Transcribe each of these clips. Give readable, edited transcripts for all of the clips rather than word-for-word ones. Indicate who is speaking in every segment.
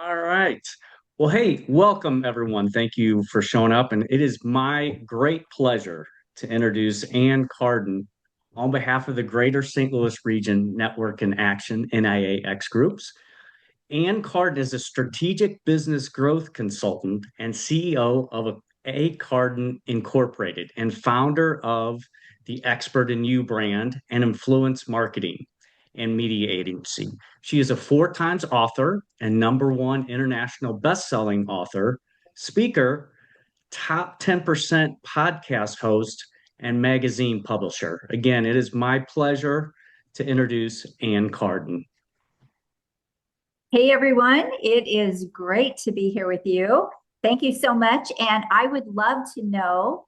Speaker 1: All right. Well, hey, welcome everyone. Thank you for showing up. And it is my great pleasure to introduce Ann Carden on behalf of the Greater St. Louis Region Network in Action, NIAX groups. Ann Carden is a strategic business growth consultant and CEO of A. Carden Incorporated and founder of the Expert in You brand and influence marketing and media agency. She is a four times author and number one international best-selling author, speaker, top 10% podcast host, and magazine publisher. Again, it is my pleasure to introduce Ann Carden.
Speaker 2: Hey everyone, it is great to be here with you. Thank you so much. And I would love to know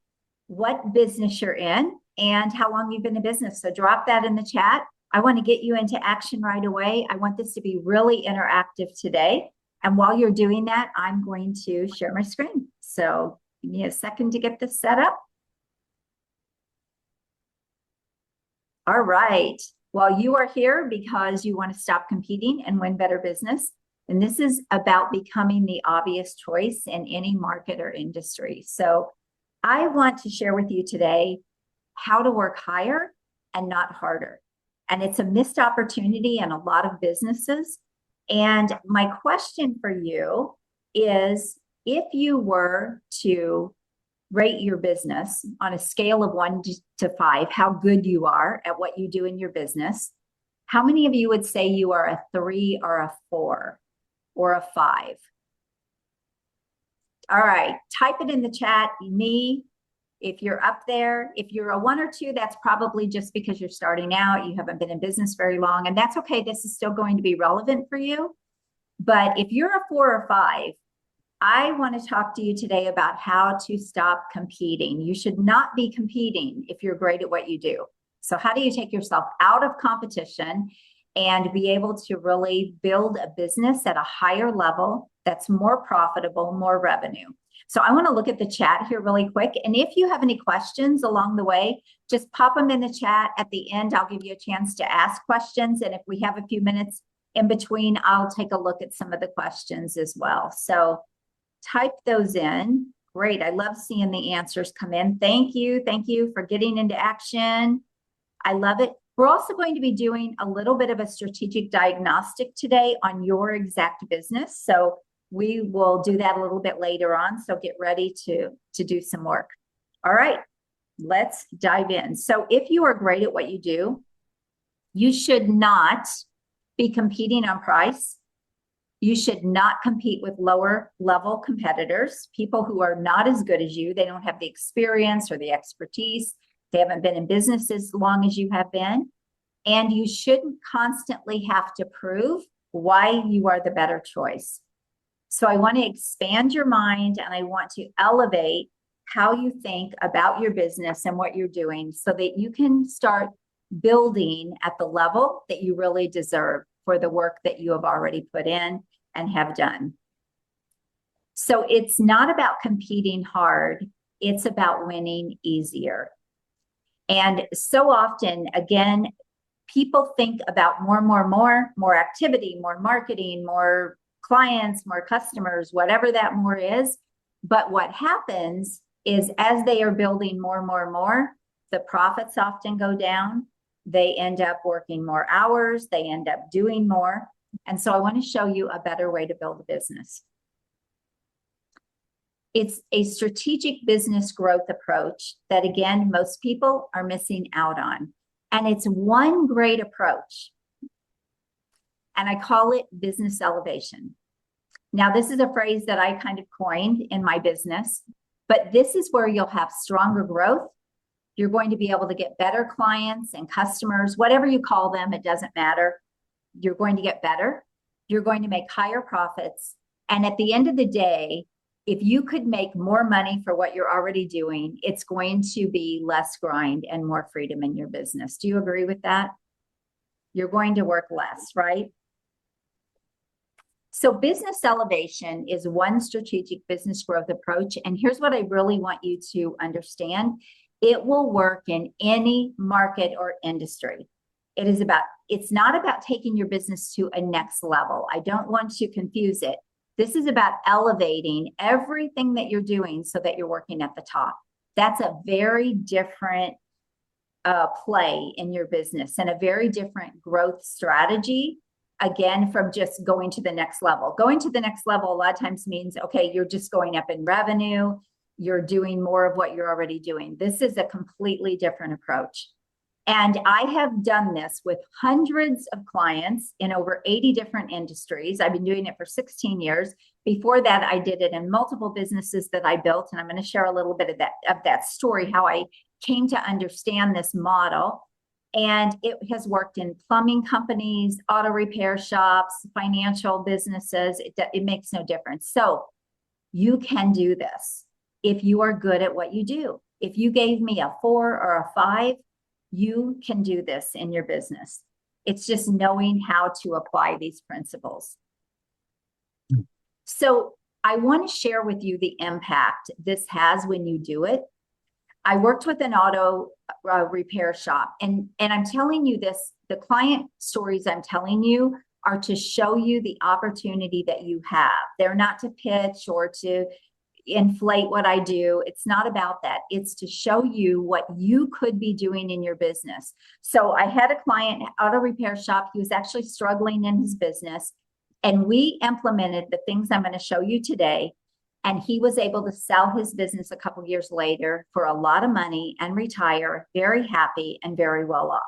Speaker 2: what business you're in and how long you've been in business. So drop that in the chat. I want to get you into action right away. I want this to be really interactive today. And while you're doing that, I'm going to share my screen. So give me a second to get this set up. All right. Well, you are here because you want to stop competing and win better business. And this is about becoming the obvious choice in any market or industry. So I want to share with you today how to work higher and not harder. And it's a missed opportunity in a lot of businesses. And my question for you is, if you were to rate your business on a scale of 1 to 5, how good you are at what you do in your business, how many of you would say you are a 3 or a 4 or a 5? All right, type it in the chat. Me, if you're up there. If you're a 1 or 2, that's probably just because you're starting out. You haven't been in business very long, and that's okay. This is still going to be relevant for you. But if you're a 4 or 5, I want to talk to you today about how to stop competing. You should not be competing if you're great at what you do. So how do you take yourself out of competition and be able to really build a business at a higher level that's more profitable, more revenue? So I want to look at the chat here really quick. And if you have any questions along the way, just pop them in the chat. At the end, I'll give you a chance to ask questions. And if we have a few minutes in between, I'll take a look at some of the questions as well. So type those in. Great. I love seeing the answers come in. Thank you. Thank you for getting into action. I love it. We're also going to be doing a little bit of a strategic diagnostic today on your exact business. So we will do that a little bit later on. So get ready to do some work. All right, let's dive in. So if you are great at what you do, you should not be competing on price. You should not compete with lower level competitors, people who are not as good as you. They don't have the experience or the expertise. They haven't been in business as long as you have been. And you shouldn't constantly have to prove why you are the better choice. So I want to expand your mind and I want to elevate how you think about your business and what you're doing so that you can start building at the level that you really deserve for the work that you have already put in and have done. So it's not about competing hard, it's about winning easier. And so often, again, people think about more activity, more marketing, more clients, more customers, whatever that more is. But what happens is as they are building more, the profits often go down. They end up working more hours. They end up doing more. And so I want to show you a better way to build a business. It's a strategic business growth approach that, again, most people are missing out on. And it's one great approach. And I call it business elevation. Now, this is a phrase that I kind of coined in my business, but this is where you'll have stronger growth. You're going to be able to get better clients and customers, whatever you call them, it doesn't matter. You're going to get better. You're going to make higher profits. And at the end of the day, if you could make more money for what you're already doing, it's going to be less grind and more freedom in your business. Do you agree with that? You're going to work less, right? So business elevation is one strategic business growth approach. And here's what I really want you to understand. It will work in any market or industry. It's not about taking your business to a next level. I don't want to confuse it. This is about elevating everything that you're doing so that you're working at the top. That's a very different play in your business and a very different growth strategy. Again, from just going to the next level. Going to the next level a lot of times means, okay, you're just going up in revenue. You're doing more of what you're already doing. This is a completely different approach. And I have done this with hundreds of clients in over 80 different industries. I've been doing it for 16 years. Before that, I did it in multiple businesses that I built. And I'm going to share a little bit of that story, how I came to understand this model. And it has worked in plumbing companies, auto repair shops, financial businesses. It makes no difference. So you can do this if you are good at what you do. If you gave me a 4 or a 5, you can do this in your business. It's just knowing how to apply these principles. So I want to share with you the impact this has when you do it. I worked with an auto repair shop, and I'm telling you this, the client stories I'm telling you are to show you the opportunity that you have. They're not to pitch or to inflate what I do. It's not about that. It's to show you what you could be doing in your business. So I had a client, auto repair shop. He was actually struggling in his business, and we implemented the things I'm going to show you today. And he was able to sell his business a couple years later for a lot of money and retire very happy and very well off.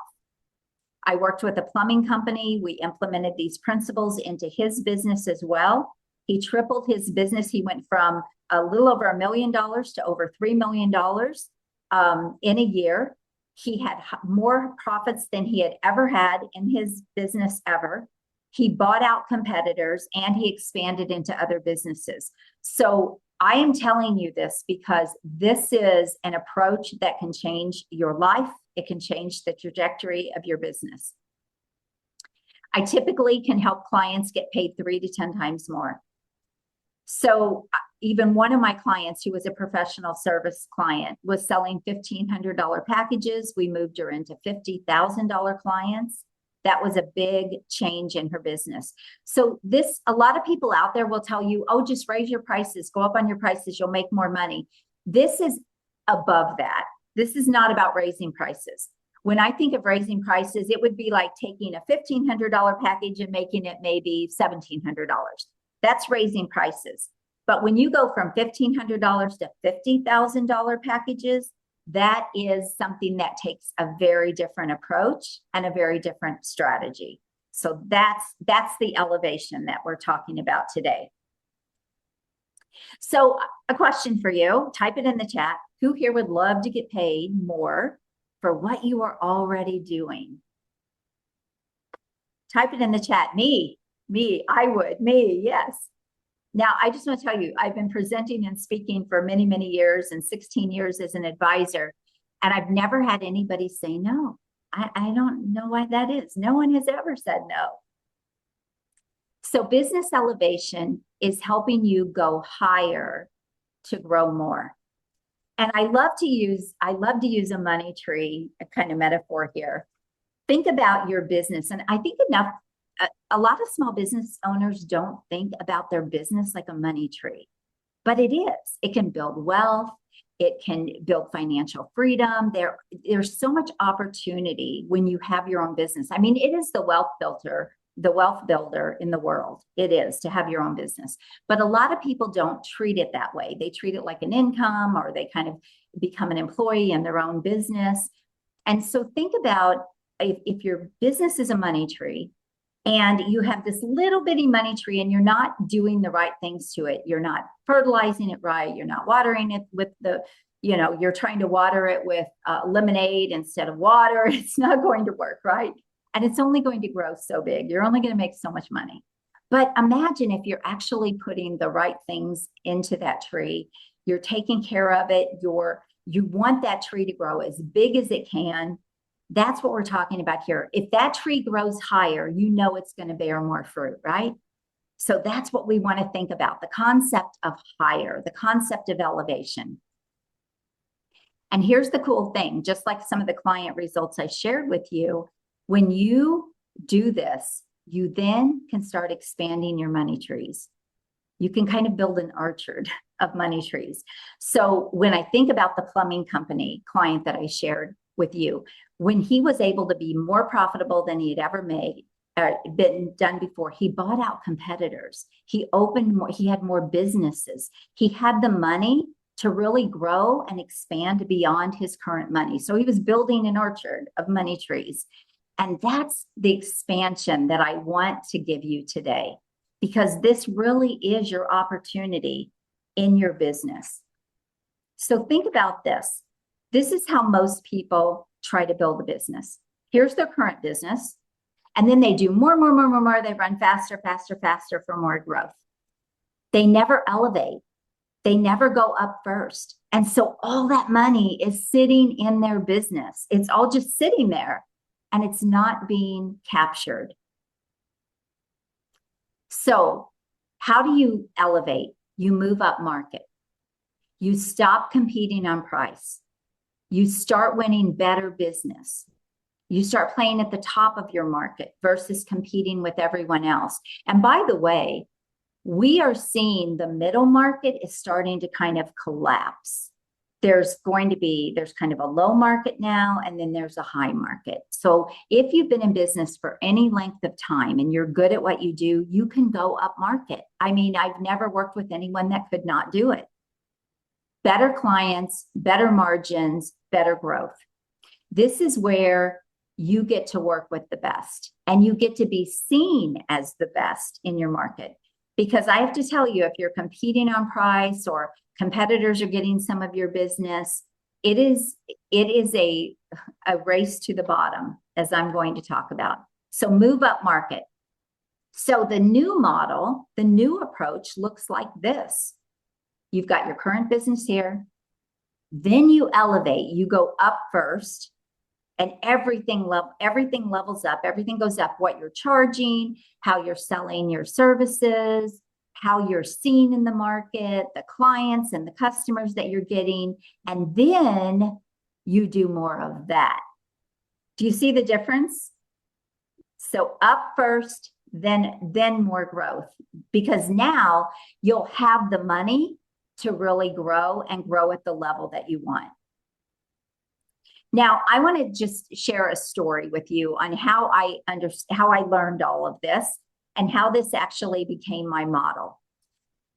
Speaker 2: I worked with a plumbing company. We implemented these principles into his business as well. He tripled his business. He went from a little over $1 million to over $3 million in a year. He had more profits than he had ever had in his business ever. He bought out competitors and he expanded into other businesses. So I am telling you this because this is an approach that can change your life. It can change the trajectory of your business. I typically can help clients get paid 3 to 10 times more. So even one of my clients, who was a professional service client, was selling $1,500 packages. We moved her into $50,000 clients. That was a big change in her business. So a lot of people out there will tell you, oh, just raise your prices, go up on your prices, you'll make more money. This is above that. This is not about raising prices. When I think of raising prices, it would be like taking a $1,500 package and making it maybe $1,700. That's raising prices. But when you go from $1,500 to $50,000 packages, that is something that takes a very different approach and a very different strategy. So that's the elevation that we're talking about today. So a question for you, type it in the chat. Who here would love to get paid more for what you are already doing? Type it in the chat. Me, I would, yes. Now, I just want to tell you, I've been presenting and speaking for many, many years and 16 years as an advisor, and I've never had anybody say no. I don't know why that is. No one has ever said no. So business elevation is helping you go higher to grow more. And I love to use a money tree, a kind of metaphor here. Think about your business. And I think a lot of small business owners don't think about their business like a money tree, but it is. It can build wealth. It can build financial freedom. There's so much opportunity when you have your own business. I mean, it is the wealth builder in the world. It is to have your own business. But a lot of people don't treat it that way. They treat it like an income, or they kind of become an employee in their own business. And so think about if your business is a money tree, and you have this little bitty money tree and you're not doing the right things to it. You're not fertilizing it right. You're not watering it with you're trying to water it with lemonade instead of water. It's not going to work, right? And it's only going to grow so big. You're only going to make so much money. But imagine if you're actually putting the right things into that tree. You're taking care of it. You want that tree to grow as big as it can. That's what we're talking about here. If that tree grows higher, you know it's going to bear more fruit, right? So that's what we want to think about, the concept of higher, the concept of elevation. And here's the cool thing, just like some of the client results I shared with you, when you do this, you then can start expanding your money trees. You can kind of build an orchard of money trees. So when I think about the plumbing company client that I shared with you, when he was able to be more profitable than he had ever been done before, he bought out competitors. He opened more, he had more businesses. He had the money to really grow and expand beyond his current money. So he was building an orchard of money trees. And that's the expansion that I want to give you today, because this really is your opportunity in your business. So think about this. This is how most people try to build a business. Here's their current business. And then they do more. They run faster for more growth. They never elevate. They never go up first. And so all that money is sitting in their business. It's all just sitting there and it's not being captured. So how do you elevate? You move up market. You stop competing on price. You start winning better business. You start playing at the top of your market versus competing with everyone else. And by the way, we are seeing the middle market is starting to kind of collapse. There's kind of a low market now, and then there's a high market. So if you've been in business for any length of time and you're good at what you do, you can go up market. I mean, I've never worked with anyone that could not do it. Better clients, better margins, better growth. This is where you get to work with the best and you get to be seen as the best in your market. Because I have to tell you, if you're competing on price or competitors are getting some of your business, it is a race to the bottom, as I'm going to talk about. So move up market. So the new model, the new approach looks like this. You've got your current business here. Then you elevate, you go up first, and everything levels up. Everything goes up, what you're charging, how you're selling your services, how you're seen in the market, the clients and the customers that you're getting. And then you do more of that. Do you see the difference? So up first, then more growth, because now you'll have the money to really grow and grow at the level that you want. Now, I want to just share a story with you on how I learned all of this and how this actually became my model.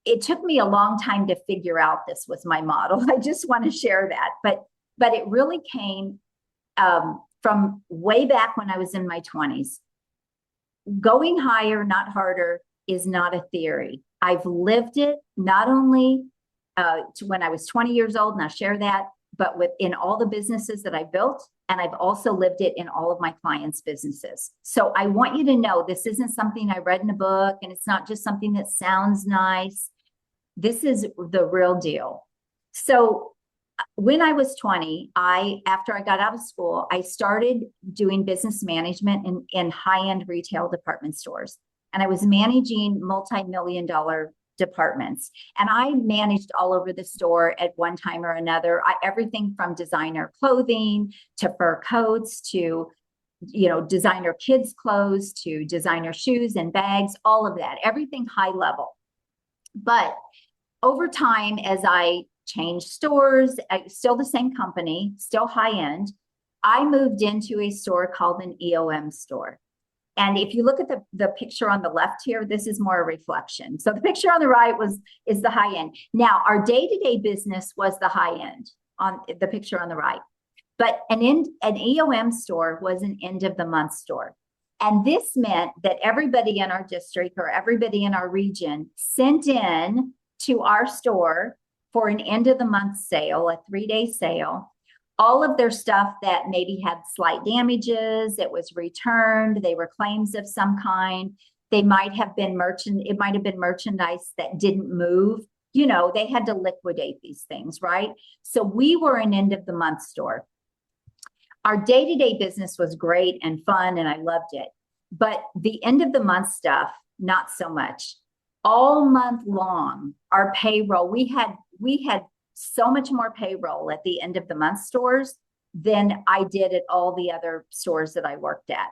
Speaker 2: It took me a long time to figure out this was my model. I just want to share that, but it really came from way back when I was in my 20s. Going higher, not harder, is not a theory. I've lived it not only when I was 20 years old, and I'll share that, but within all the businesses that I built, and I've also lived it in all of my clients' businesses. So I want you to know this isn't something I read in a book, and it's not just something that sounds nice. This is the real deal. So when I was 20, after I got out of school, I started doing business management in high-end retail department stores. And I was managing multi-million-dollar departments. And I managed all over the store at one time or another. Everything from designer clothing to fur coats to, designer kids clothes to designer shoes and bags, all of that, everything high level. But over time, as I changed stores, still the same company, still high end, I moved into a store called an EOM store. And if you look at the picture on the left here, this is more a reflection. So the picture on the right is the high end. Now, our day-to-day business was the high end on the picture on the right. But an EOM store was an end of the month store. And this meant that everybody in our district or everybody in our region sent in to our store for an end of the month sale, a 3-day sale, all of their stuff that maybe had slight damages, it was returned, they were claims of some kind. It might have been merchandise that didn't move. They had to liquidate these things, right? So we were an end of the month store. Our day-to-day business was great and fun, and I loved it. But the end of the month stuff, not so much. All month long, our payroll, we had so much more payroll at the end of the month stores than I did at all the other stores that I worked at.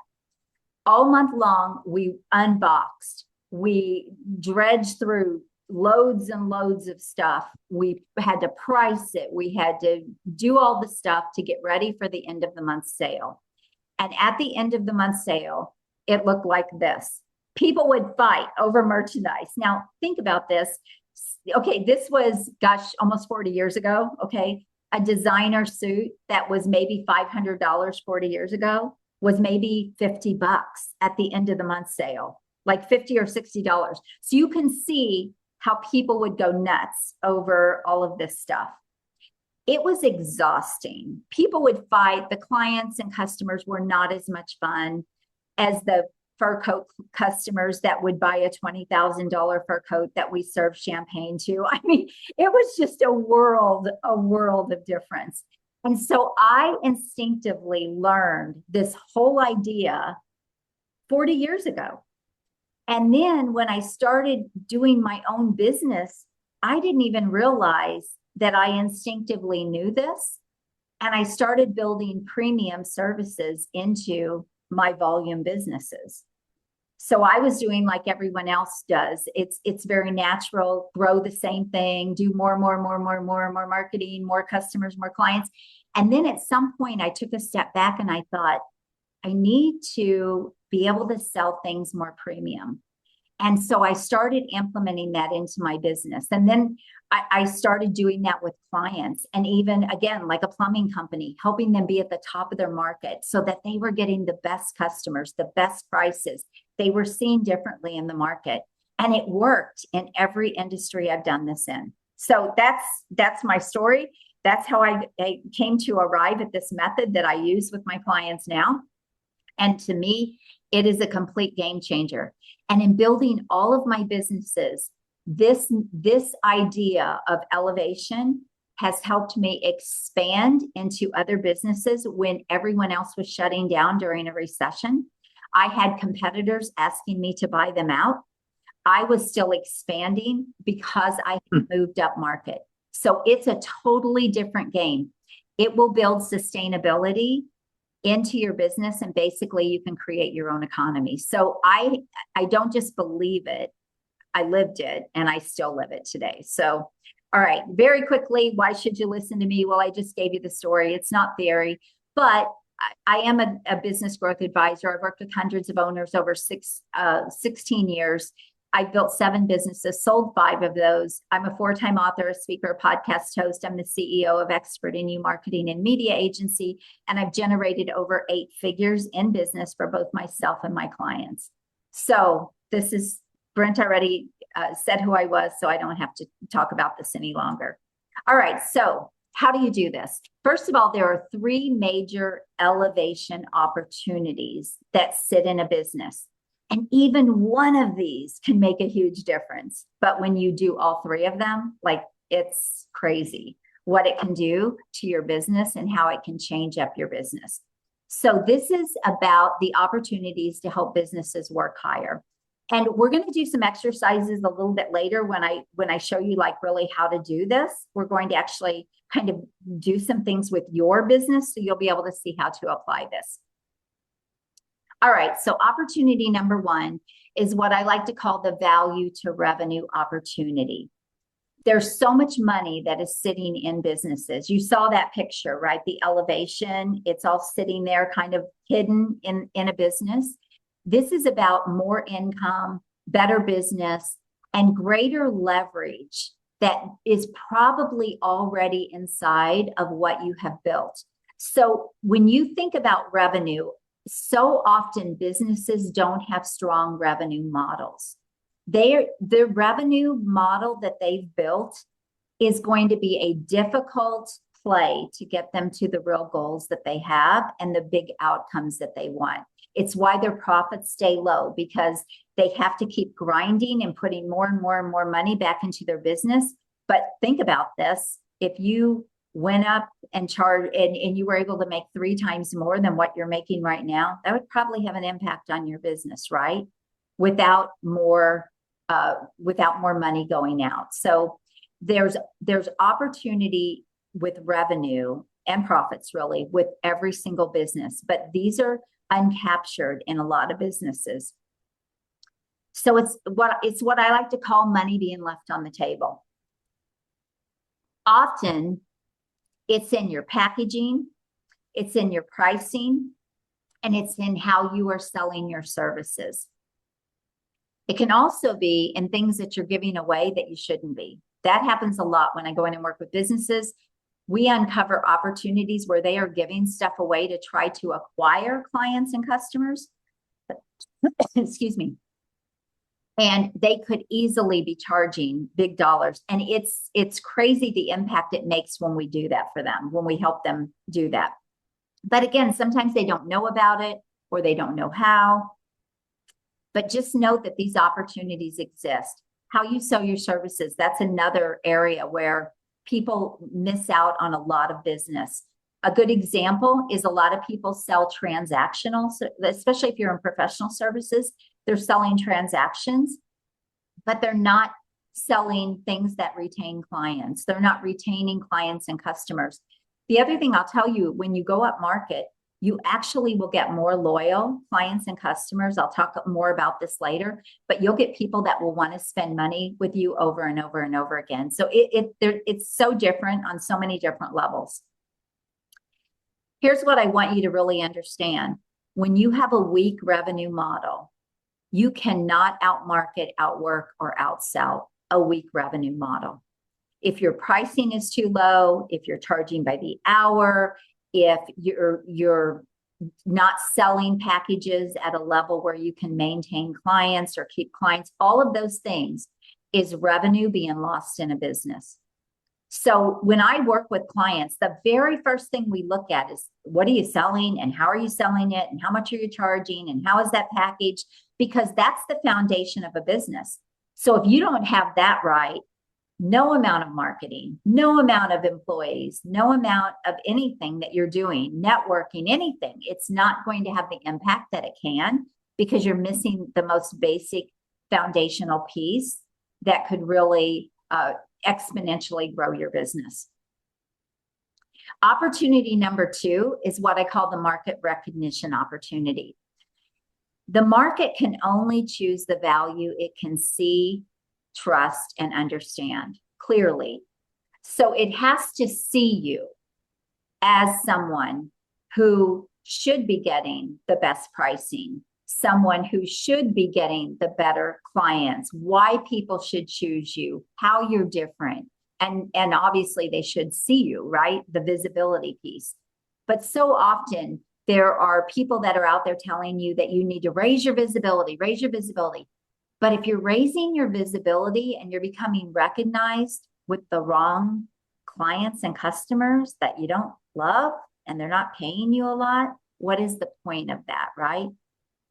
Speaker 2: All month long, we unboxed, we dredged through loads and loads of stuff. We had to price it. We had to do all the stuff to get ready for the end of the month sale. And at the end of the month sale, it looked like this. People would fight over merchandise. Now, think about this. Okay, this was, gosh, almost 40 years ago. Okay, a designer suit that was maybe $500 40 years ago was maybe $50 at the end of the month sale, like $50 or $60. So you can see how people would go nuts over all of this stuff. It was exhausting. People would fight. The clients and customers were not as much fun as the fur coat customers that would buy a $20,000 fur coat that we serve champagne to. I mean, it was just a world of difference. And so I instinctively learned this whole idea 40 years ago. And then when I started doing my own business, I didn't even realize that I instinctively knew this. And I started building premium services into my volume businesses. So I was doing like everyone else does. It's very natural, grow the same thing, do more marketing, more customers, more clients. And then at some point I took a step back and I thought, I need to be able to sell things more premium. And so I started implementing that into my business. And then I started doing that with clients, and even again, like a plumbing company, helping them be at the top of their market so that they were getting the best customers, the best prices. They were seen differently in the market. And it worked in every industry I've done this in. So that's my story. That's how I came to arrive at this method that I use with my clients now. And to me, it is a complete game changer. And in building all of my businesses, this idea of elevation has helped me expand into other businesses when everyone else was shutting down during a recession. I had competitors asking me to buy them out. I was still expanding because I moved up market. So it's a totally different game. It will build sustainability into your business, and basically you can create your own economy. So I don't just believe it, I lived it, and I still live it today. So, all right, very quickly, why should you listen to me? Well, I just gave you the story. It's not theory, but I am a business growth advisor. I've worked with hundreds of owners over 16 years. I've built 7 businesses, sold 5 of those. I'm a 4-time author, a speaker, a podcast host. I'm the CEO of Expert in You Marketing and Media Agency, and I've generated over 8 figures in business for both myself and my clients. So this is, Brent already said who I was, so I don't have to talk about this any longer. All right, so how do you do this? First of all, there are 3 major elevation opportunities that sit in a business. And even one of these can make a huge difference. But when you do all 3 of them, like, it's crazy what it can do to your business and how it can change up your business. So this is about the opportunities to help businesses work higher. And we're going to do some exercises a little bit later when I show you like really how to do this. We're going to actually kind of do some things with your business, so you'll be able to see how to apply this. All right, so opportunity number 1 is what I like to call the value to revenue opportunity. There's so much money that is sitting in businesses. You saw that picture, right? The elevation, it's all sitting there kind of hidden in a business. This is about more income, better business, and greater leverage that is probably already inside of what you have built. So when you think about revenue, so often businesses don't have strong revenue models. The revenue model that they've built is going to be a difficult play to get them to the real goals that they have and the big outcomes that they want. It's why their profits stay low, because they have to keep grinding and putting more and more and more money back into their business. But think about this. If you went up and charged and you were able to make 3 times more than what you're making right now, that would probably have an impact on your business, right? Without more money going out. So there's opportunity with revenue and profits really with every single business, but these are uncaptured in a lot of businesses. So it's what I like to call money being left on the table. Often it's in your packaging, it's in your pricing, and it's in how you are selling your services. It can also be in things that you're giving away that you shouldn't be. That happens a lot when I go in and work with businesses. We uncover opportunities where they are giving stuff away to try to acquire clients and customers. Excuse me. And they could easily be charging big dollars. And it's crazy the impact it makes when we do that for them, when we help them do that. But again, sometimes they don't know about it or they don't know how. But just note that these opportunities exist. How you sell your services, that's another area where people miss out on a lot of business. A good example is a lot of people sell transactional, especially if you're in professional services, they're selling transactions, but they're not selling things that retain clients. They're not retaining clients and customers. The other thing I'll tell you, when you go up market, you actually will get more loyal clients and customers. I'll talk more about this later, but you'll get people that will want to spend money with you over and over and over again. So it's so different on so many different levels. Here's what I want you to really understand. When you have a weak revenue model, you cannot outmarket, outwork, or outsell a weak revenue model. If your pricing is too low, if you're charging by the hour, if you're not selling packages at a level where you can maintain clients or keep clients, all of those things is revenue being lost in a business. So when I work with clients, the very first thing we look at is what are you selling and how are you selling it and how much are you charging and how is that package? Because that's the foundation of a business. So if you don't have that right, no amount of marketing, no amount of employees, no amount of anything that you're doing, networking, anything, it's not going to have the impact that it can because you're missing the most basic foundational piece that could really exponentially grow your business. Opportunity number 2 is what I call the market recognition opportunity. The market can only choose the value it can see, trust, and understand clearly. So it has to see you as someone who should be getting the best pricing, someone who should be getting the better clients, why people should choose you, how you're different. And obviously they should see you, right? The visibility piece. But so often there are people that are out there telling you that you need to raise your visibility, raise your visibility. But if you're raising your visibility and you're becoming recognized with the wrong clients and customers that you don't love and they're not paying you a lot, what is the point of that, right?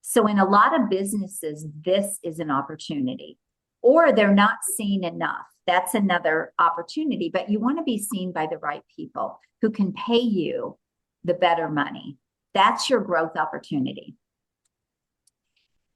Speaker 2: So in a lot of businesses, this is an opportunity, or they're not seen enough. That's another opportunity, but you want to be seen by the right people who can pay you the better money. That's your growth opportunity.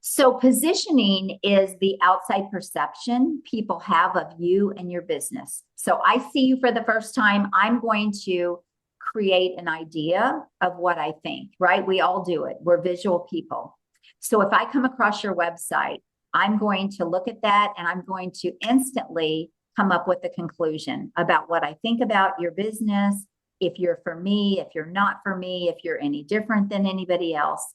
Speaker 2: So positioning is the outside perception people have of you and your business. So I see you for the first time. I'm going to create an idea of what I think, right? We all do it. We're visual people. So if I come across your website, I'm going to look at that and I'm going to instantly come up with a conclusion about what I think about your business, if you're for me, if you're not for me, if you're any different than anybody else.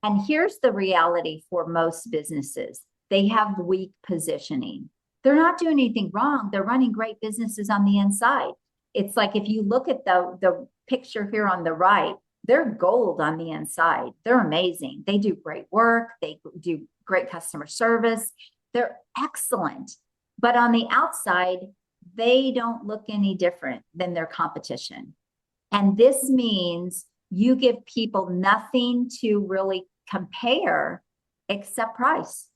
Speaker 2: And here's the reality for most businesses. They have weak positioning. They're not doing anything wrong. They're running great businesses on the inside. It's like if you look at the picture here on the right, they're gold on the inside. They're amazing. They do great work. They do great customer service. They're excellent. But on the outside, they don't look any different than their competition. And this means you give people nothing to really compare except price.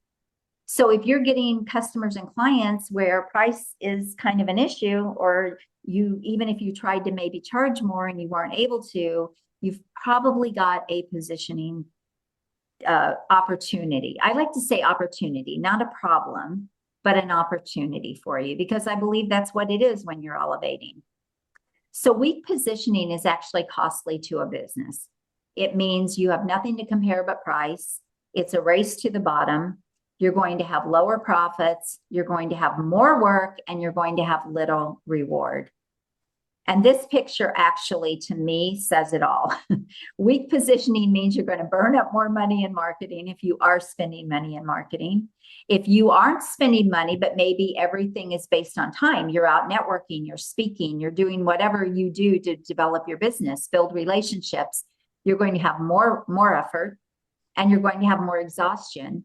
Speaker 2: So if you're getting customers and clients where price is kind of an issue, or even if you tried to maybe charge more and you weren't able to, you've probably got a positioning opportunity. I like to say opportunity, not a problem, but an opportunity for you, because I believe that's what it is when you're elevating. So weak positioning is actually costly to a business. It means you have nothing to compare but price. It's a race to the bottom. you're going to have lower profits, you're going to have more work, and you're going to have little reward. And this picture actually, to me, says it all. Weak positioning means you're going to burn up more money in marketing if you are spending money in marketing. If you aren't spending money, but maybe everything is based on time, you're out networking, you're speaking, you're doing whatever you do to develop your business, build relationships, you're going to have more effort, and you're going to have more exhaustion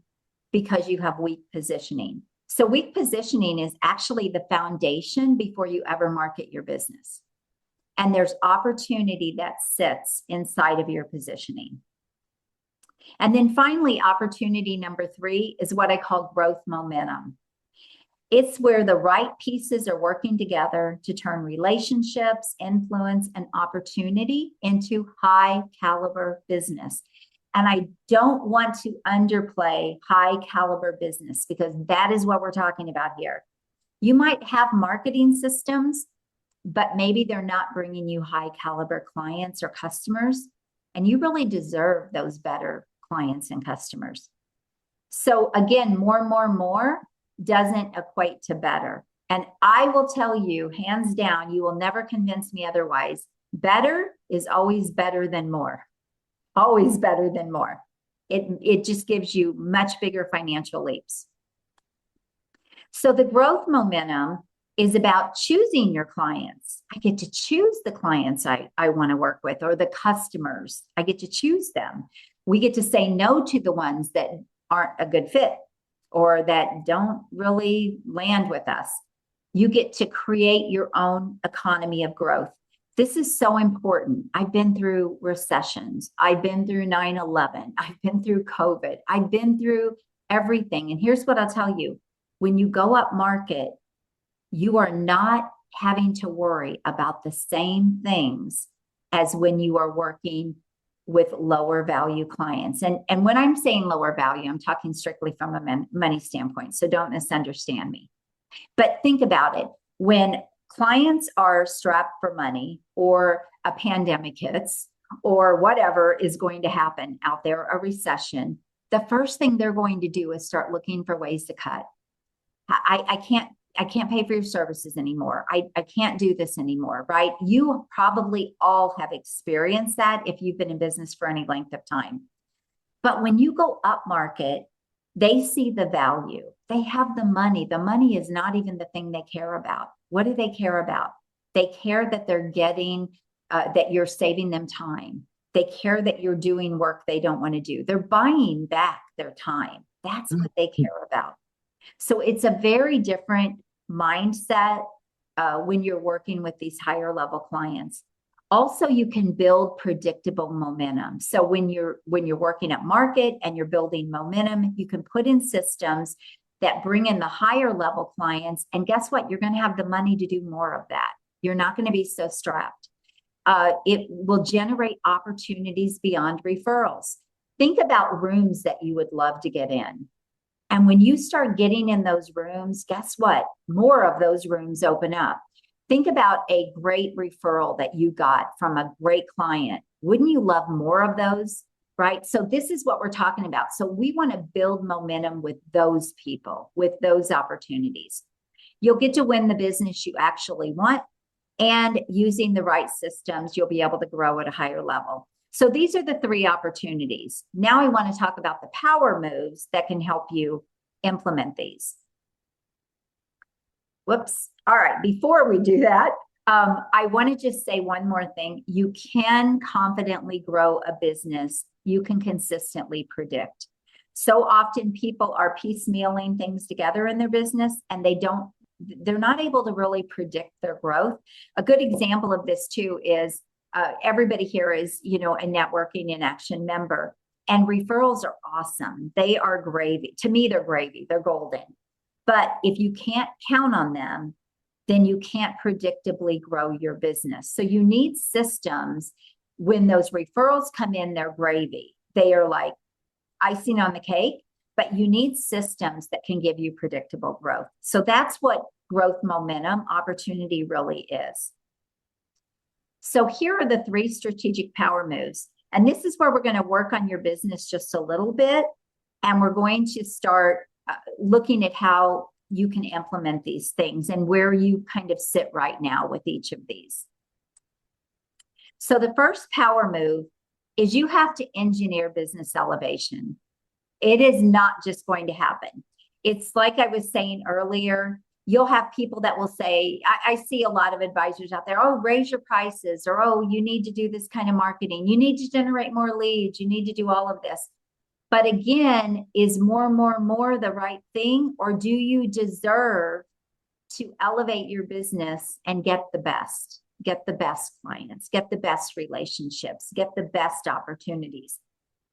Speaker 2: because you have weak positioning. So weak positioning is actually the foundation before you ever market your business. And there's opportunity that sits inside of your positioning. And then finally, opportunity number 3 is what I call growth momentum. It's where the right pieces are working together to turn relationships, influence, and opportunity into high caliber business. And I don't want to underplay high caliber business, because that is what we're talking about here. You might have marketing systems, but maybe they're not bringing you high caliber clients or customers, and you really deserve those better clients and customers. So again, more doesn't equate to better. And I will tell you, hands down, you will never convince me otherwise. Better is always better than more. Always better than more. It just gives you much bigger financial leaps. So the growth momentum is about choosing your clients. I get to choose the clients I want to work with, or the customers. I get to choose them. We get to say no to the ones that aren't a good fit or that don't really land with us. You get to create your own economy of growth. This is so important. I've been through recessions. I've been through 9/11. I've been through COVID. I've been through everything. And here's what I'll tell you. When you go up market, you are not having to worry about the same things as when you are working with lower value clients. And when I'm saying lower value, I'm talking strictly from a money standpoint. So don't misunderstand me. But think about it. When clients are strapped for money, or a pandemic hits, or whatever is going to happen out there, a recession, the first thing they're going to do is start looking for ways to cut. I can't pay for your services anymore. I can't do this anymore, right? You probably all have experienced that if you've been in business for any length of time. But when you go up market, they see the value. They have the money. The money is not even the thing they care about. What do they care about? They care that they're getting, that you're saving them time. They care that you're doing work they don't want to do. They're buying back their time. That's what they care about. So it's a very different mindset when you're working with these higher level clients. Also, you can build predictable momentum. So when you're working at market and you're building momentum, you can put in systems that bring in the higher level clients. And guess what? You're going to have the money to do more of that. You're not going to be so strapped. It will generate opportunities beyond referrals. Think about rooms that you would love to get in. And when you start getting in those rooms, guess what? More of those rooms open up. Think about a great referral that you got from a great client. Wouldn't you love more of those? Right? So this is what we're talking about. So we want to build momentum with those people, with those opportunities. You'll get to win the business you actually want, and using the right systems, you'll be able to grow at a higher level. So these are the 3 opportunities. Now I want to talk about the power moves that can help you implement these. Whoops. All right. Before we do that, I want to just say one more thing. You can confidently grow a business you can consistently predict. So often people are piecemealing things together in their business, and they're not able to really predict their growth. A good example of this too is everybody here is, a Networking in Action member, and referrals are awesome. They are gravy. To me, they're gravy. They're golden. But if you can't count on them, then you can't predictably grow your business. So you need systems. When those referrals come in, they're gravy. They are like icing on the cake, but you need systems that can give you predictable growth. So that's what growth momentum opportunity really is. So here are the 3 strategic power moves. And this is where we're going to work on your business just a little bit. And we're going to start looking at how you can implement these things and where you kind of sit right now with each of these. So the first power move is you have to engineer business elevation. It is not just going to happen. It's like I was saying earlier, you'll have people that will say, I see a lot of advisors out there, oh, raise your prices, or oh, you need to do this kind of marketing. You need to generate more leads. You need to do all of this. But again, is more the right thing? Or do you deserve to elevate your business and get the best clients, get the best relationships, get the best opportunities?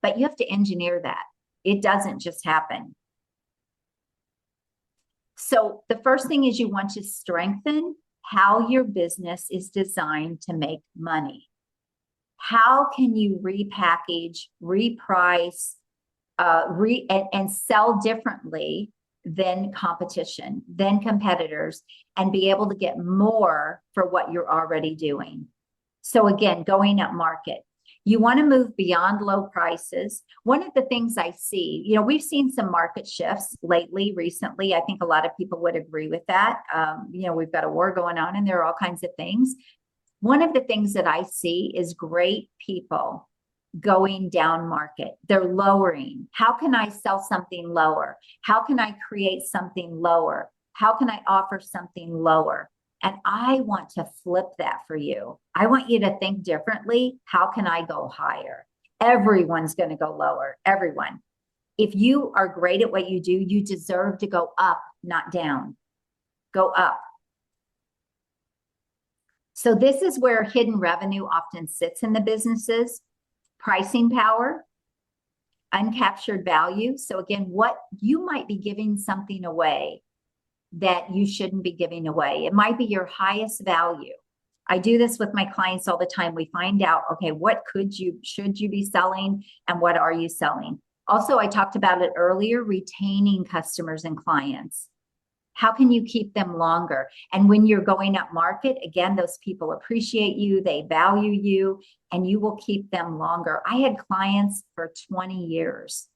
Speaker 2: But you have to engineer that. It doesn't just happen. So the first thing is you want to strengthen how your business is designed to make money. How can you repackage, reprice, and sell differently than competition, than competitors, and be able to get more for what you're already doing? So again, going up market. You want to move beyond low prices. One of the things I see, we've seen some market shifts recently. I think a lot of people would agree with that. We've got a war going on and there are all kinds of things. One of the things that I see is great people going down market. They're lowering. How can I sell something lower? How can I create something lower? How can I offer something lower? And I want to flip that for you. I want you to think differently. How can I go higher? Everyone's going to go lower. Everyone. If you are great at what you do, you deserve to go up, not down. Go up. So this is where hidden revenue often sits in the businesses. Pricing power, uncaptured value. So again, what you might be giving something away that you shouldn't be giving away. It might be your highest value. I do this with my clients all the time. We find out, okay, what should you be selling and what are you selling? Also, I talked about it earlier, retaining customers and clients. How can you keep them longer? And when you're going up market, again, those people appreciate you, they value you, and you will keep them longer. I had clients for 20 years.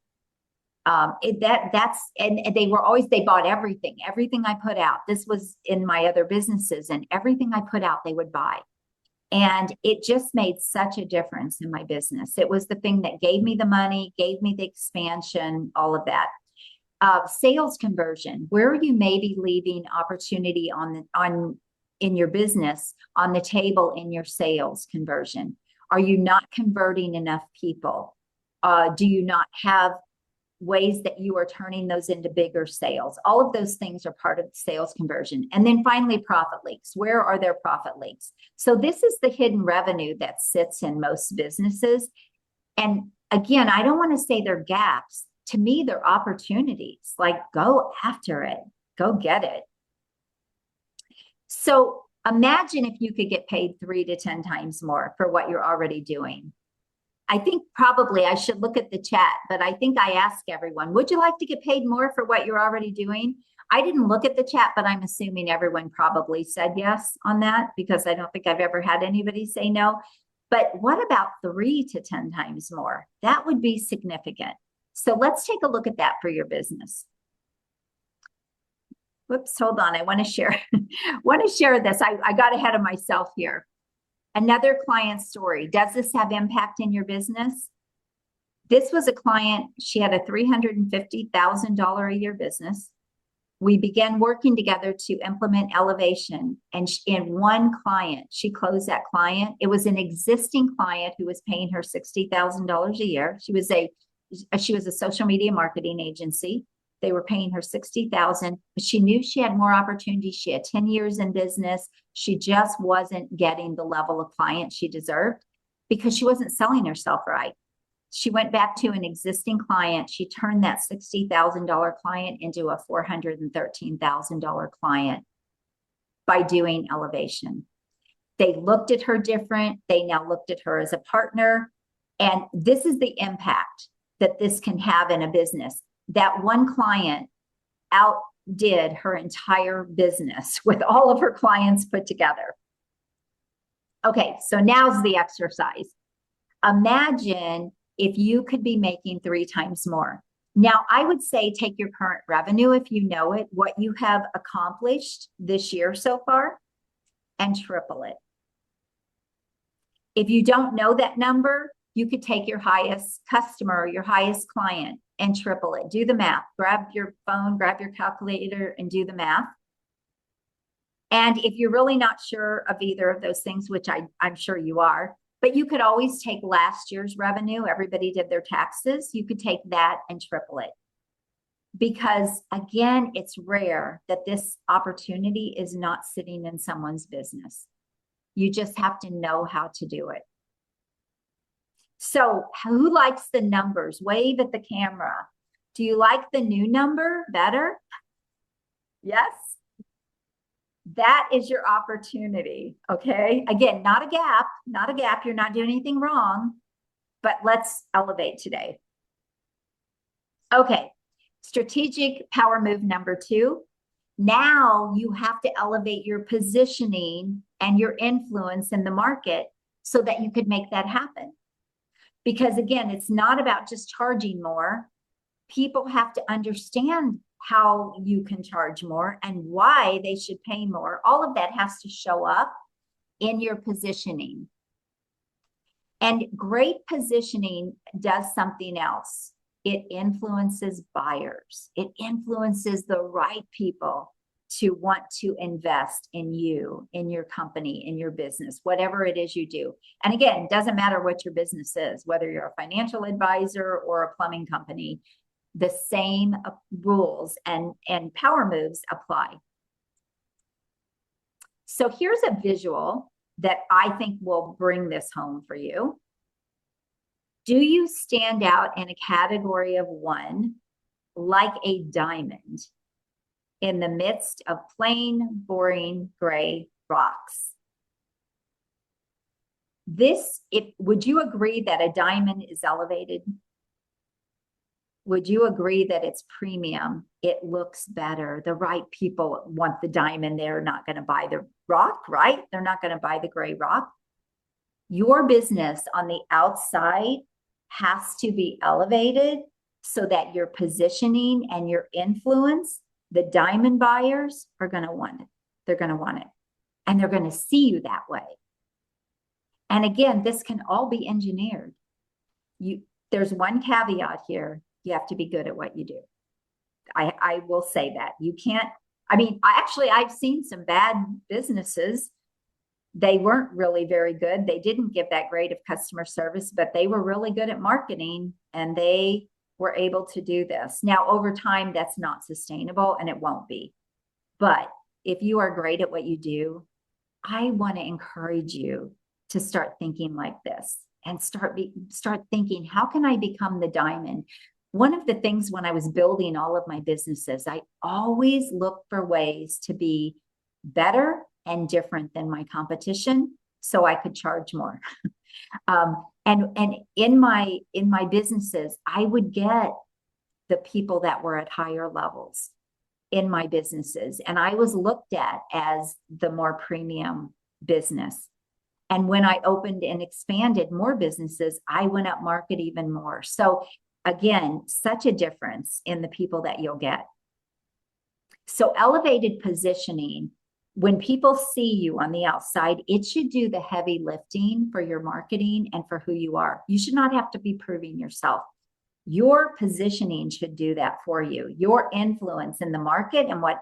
Speaker 2: They bought everything I put out. This was in my other businesses, and everything I put out, they would buy. And it just made such a difference in my business. It was the thing that gave me the money, gave me the expansion, all of that. Sales conversion, where you may be leaving opportunity in your business on the table in your sales conversion. Are you not converting enough people? Do you not have ways that you are turning those into bigger sales? All of those things are part of sales conversion. And then finally, profit leaks. Where are there profit leaks? So this is the hidden revenue that sits in most businesses. And again, I don't want to say they're gaps. To me, they're opportunities. Like, go after it. Go get it. So imagine if you could get paid 3 to 10 times more for what you're already doing. I think probably I should look at the chat, but I think I asked everyone, would you like to get paid more for what you're already doing? I didn't look at the chat, but I'm assuming everyone probably said yes on that, because I don't think I've ever had anybody say no. But what about 3 to 10 times more? That would be significant. So let's take a look at that for your business. Whoops, hold on. I want to share this. I got ahead of myself here. Another client story. Does this have impact in your business? This was a client. She had a $350,000 a year business. We began working together to implement elevation. And in one client, she closed that client. It was an existing client who was paying her $60,000 a year. She was a social media marketing agency. They were paying her $60,000, but she knew she had more opportunities. She had 10 years in business. She just wasn't getting the level of client she deserved because she wasn't selling herself right. She went back to an existing client. She turned that $60,000 client into a $413,000 client by doing elevation. They looked at her different. They now looked at her as a partner. And this is the impact that this can have in a business. That one client outdid her entire business with all of her clients put together. Okay, so now's the exercise. Imagine if you could be making 3 times more. Now, I would say take your current revenue if you know it, what you have accomplished this year so far, and triple it. If you don't know that number, you could take your highest customer, your highest client, and triple it. Do the math. Grab your phone, grab your calculator, and do the math. And if you're really not sure of either of those things, which I'm sure you are, but you could always take last year's revenue. Everybody did their taxes. You could take that and triple it. Because again, it's rare that this opportunity is not sitting in someone's business. You just have to know how to do it. So who likes the numbers? Wave at the camera. Do you like the new number better? Yes? That is your opportunity, okay? Again, not a gap, not a gap. You're not doing anything wrong, but let's elevate today. Okay, strategic power move number 2. Now you have to elevate your positioning and your influence in the market so that you could make that happen. Because again, it's not about just charging more. People have to understand how you can charge more and why they should pay more. All of that has to show up in your positioning. And great positioning does something else. It influences buyers. It influences the right people to want to invest in you, in your company, in your business, whatever it is you do. And again, it doesn't matter what your business is, whether you're a financial advisor or a plumbing company, the same rules and power moves apply. So here's a visual that I think will bring this home for you. Do you stand out in a category of 1 like a diamond in the midst of plain, boring, gray rocks? Would you agree that a diamond is elevated? Would you agree that it's premium? It looks better. The right people want the diamond. They're not going to buy the rock, right? They're not going to buy the gray rock. Your business on the outside has to be elevated so that your positioning and your influence, the diamond buyers are going to want it. They're going to want it. And they're going to see you that way. And again, this can all be engineered. There's one caveat here. You have to be good at what you do. I will say that. You can't, I've seen some bad businesses. They weren't really very good. They didn't give that great of customer service, but they were really good at marketing and they were able to do this. Now, over time, that's not sustainable and it won't be. But if you are great at what you do, I want to encourage you to start thinking like this and start thinking, how can I become the diamond? One of the things when I was building all of my businesses, I always looked for ways to be better and different than my competition so I could charge more. And in my businesses, I would get the people that were at higher levels in my businesses. And I was looked at as the more premium business. And when I opened and expanded more businesses, I went up market even more. So again, such a difference in the people that you'll get. So elevated positioning, when people see you on the outside, it should do the heavy lifting for your marketing and for who you are. You should not have to be proving yourself. Your positioning should do that for you. Your influence in the market and what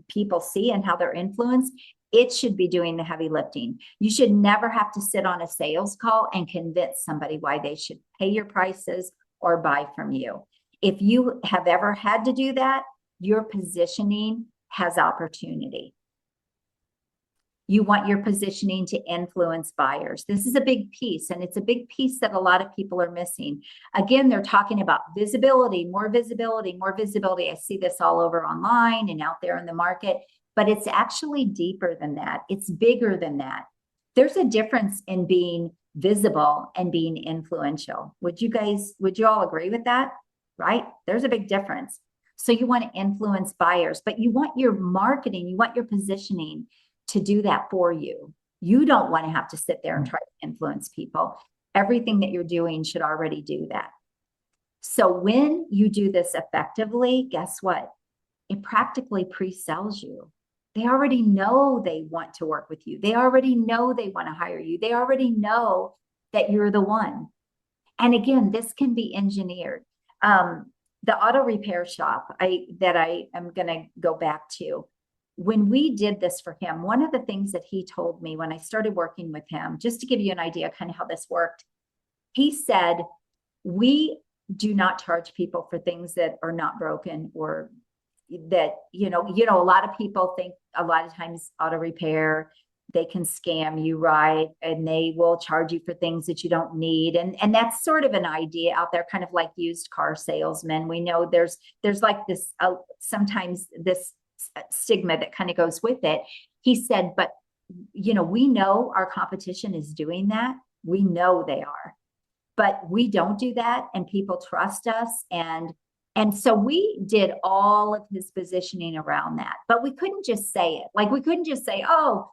Speaker 2: people see and how they're influenced, it should be doing the heavy lifting. You should never have to sit on a sales call and convince somebody why they should pay your prices or buy from you. If you have ever had to do that, your positioning has opportunity. You want your positioning to influence buyers. This is a big piece, and it's a big piece that a lot of people are missing. Again, they're talking about visibility, more visibility, more visibility. I see this all over online and out there in the market, but it's actually deeper than that. It's bigger than that. There's a difference in being visible and being influential. Would you all agree with that? Right? There's a big difference. So you want to influence buyers, but you want your marketing, you want your positioning to do that for you. You don't want to have to sit there and try to influence people. Everything that you're doing should already do that. So when you do this effectively, guess what? It practically pre-sells you. They already know they want to work with you. They already know they want to hire you. They already know that you're the one. And again, this can be engineered. The auto repair shop that I am going to go back to, when we did this for him, one of the things that he told me when I started working with him, just to give you an idea kind of how this worked, he said, we do not charge people for things that are not broken or that, a lot of people think a lot of times auto repair, they can scam you, right? And they will charge you for things that you don't need. And that's sort of an idea out there, kind of like used car salesmen. We know there's like this, sometimes this stigma that kind of goes with it. He said, but we know our competition is doing that. We know they are, but we don't do that. And people trust us. And so we did all of his positioning around that, but we couldn't just say it. Like we couldn't just say, oh,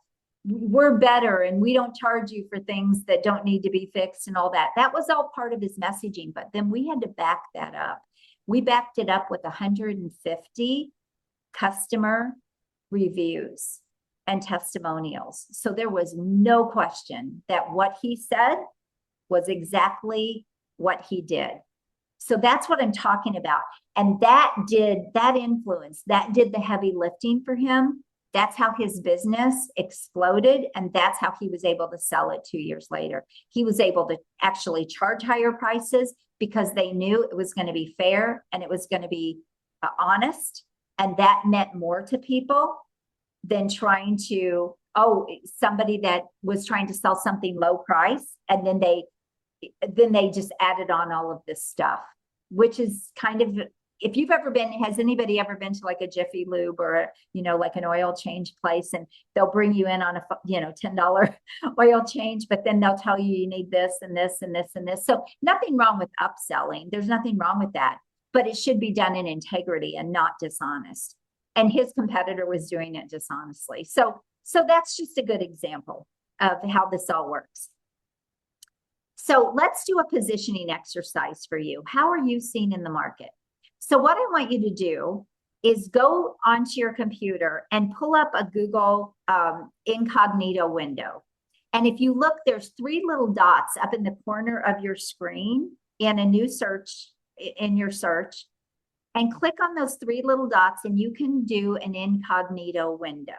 Speaker 2: we're better and we don't charge you for things that don't need to be fixed and all that. That was all part of his messaging, but then we had to back that up. We backed it up with 150 customer reviews and testimonials. So there was no question that what he said was exactly what he did. So that's what I'm talking about. And that did the heavy lifting for him. That's how his business exploded. And that's how he was able to sell it 2 years later. He was able to actually charge higher prices because they knew it was going to be fair and it was going to be honest. And that meant more to people than trying to, somebody that was trying to sell something low price. And then they just added on all of this stuff, which is kind of, if you've ever been, has anybody ever been to like a Jiffy Lube or, like an oil change place, and they'll bring you in on a, $10 oil change, but then they'll tell you need this and this and this and this. So nothing wrong with upselling. There's nothing wrong with that, but it should be done in integrity and not dishonest. And his competitor was doing it dishonestly. So that's just a good example of how this all works. So let's do a positioning exercise for you. How are you seen in the market? So what I want you to do is go onto your computer and pull up a Google incognito window. And if you look, there's 3 little dots up in the corner of your screen in a new search, in your search, and click on those 3 little dots and you can do an incognito window.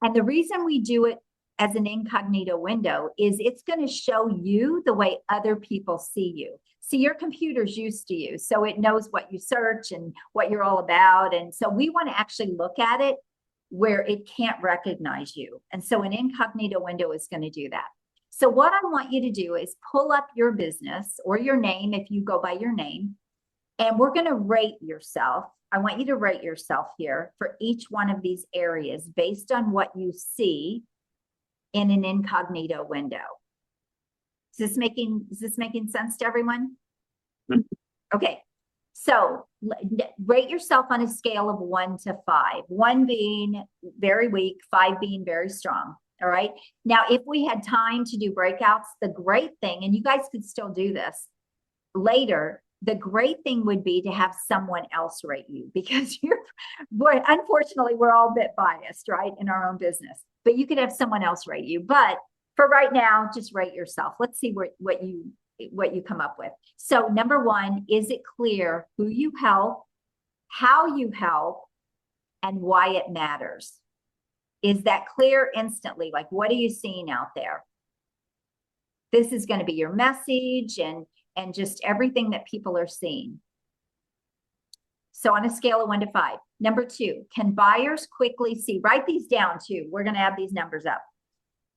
Speaker 2: And the reason we do it as an incognito window is it's going to show you the way other people see you. See, your computer's used to you, so it knows what you search and what you're all about. And so we want to actually look at it where it can't recognize you. And so an incognito window is going to do that. So what I want you to do is pull up your business or your name if you go by your name, and we're going to rate yourself. I want you to rate yourself here for each one of these areas based on what you see in an incognito window. Is this making sense to everyone? Okay. So rate yourself on a scale of 1 to 5, 1 being very weak, 5 being very strong. All right. Now, if we had time to do breakouts, the great thing, and you guys could still do this later, the great thing would be to have someone else rate you, because unfortunately, we're all a bit biased, right, in our own business, but you could have someone else rate you. But for right now, just rate yourself. Let's see what you come up with. So number 1, is it clear who you help, how you help, and why it matters? Is that clear instantly? Like, what are you seeing out there? This is going to be your message and just everything that people are seeing. So on a scale of 1 to 5. Number 2, can buyers quickly see, write these down too. We're going to add these numbers up.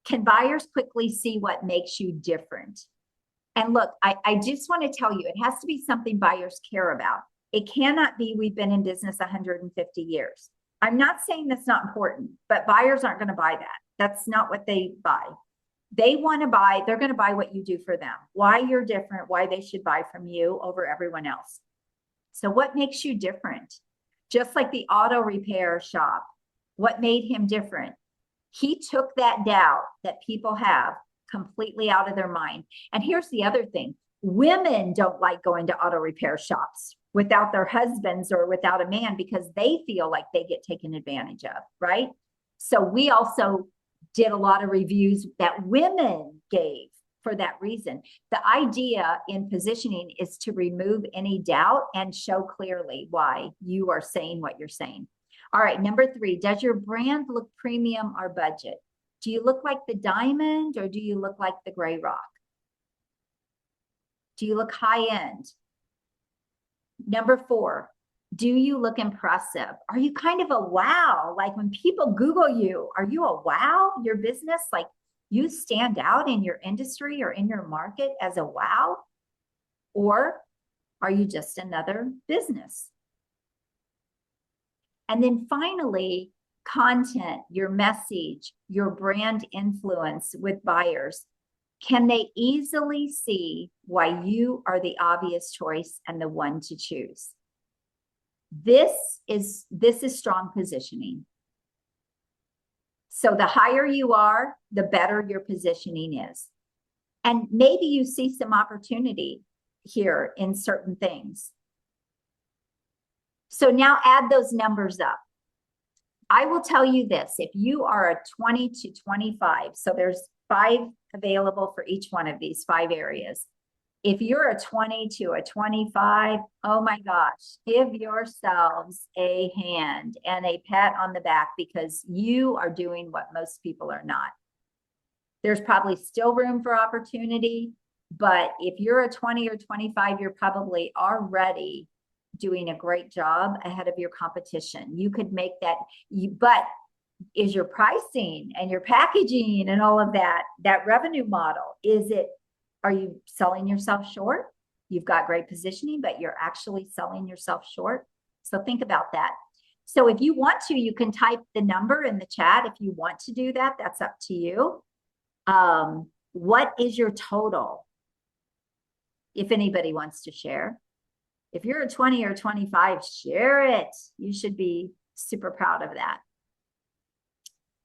Speaker 2: Can buyers quickly see what makes you different? And look, I just want to tell you, it has to be something buyers care about. It cannot be we've been in business 150 years. I'm not saying that's not important, but buyers aren't going to buy that. That's not what they buy. They want to buy, they're going to buy what you do for them, why you're different, why they should buy from you over everyone else. So what makes you different? Just like the auto repair shop, what made him different? He took that doubt that people have completely out of their mind. And here's the other thing. Women don't like going to auto repair shops without their husbands or without a man because they feel like they get taken advantage of, right? So we also did a lot of reviews that women gave for that reason. The idea in positioning is to remove any doubt and show clearly why you are saying what you're saying. All right, number 3, does your brand look premium or budget? Do you look like the diamond or do you look like the gray rock? Do you look high end? Number 4, do you look impressive? Are you kind of a wow? Like when people Google you, are you a wow? Your business, like you stand out in your industry or in your market as a wow? Or are you just another business? And then finally, content, your message, your brand influence with buyers. Can they easily see why you are the obvious choice and the one to choose? This is strong positioning. So the higher you are, the better your positioning is. And maybe you see some opportunity here in certain things. So now add those numbers up. I will tell you this, if you are a 20 to 25, so there's 5 available for each one of these 5 areas. If you're a 20 to a 25, oh my gosh, give yourselves a hand and a pat on the back because you are doing what most people are not. There's probably still room for opportunity, but if you're a 20 or 25, you're probably already doing a great job ahead of your competition. You could make that, but is your pricing and your packaging and all of that revenue model, are you selling yourself short? You've got great positioning, but you're actually selling yourself short. So think about that. So if you want to, you can type the number in the chat. If you want to do that, that's up to you. What is your total? If anybody wants to share. If you're a 20 or 25, share it. You should be super proud of that.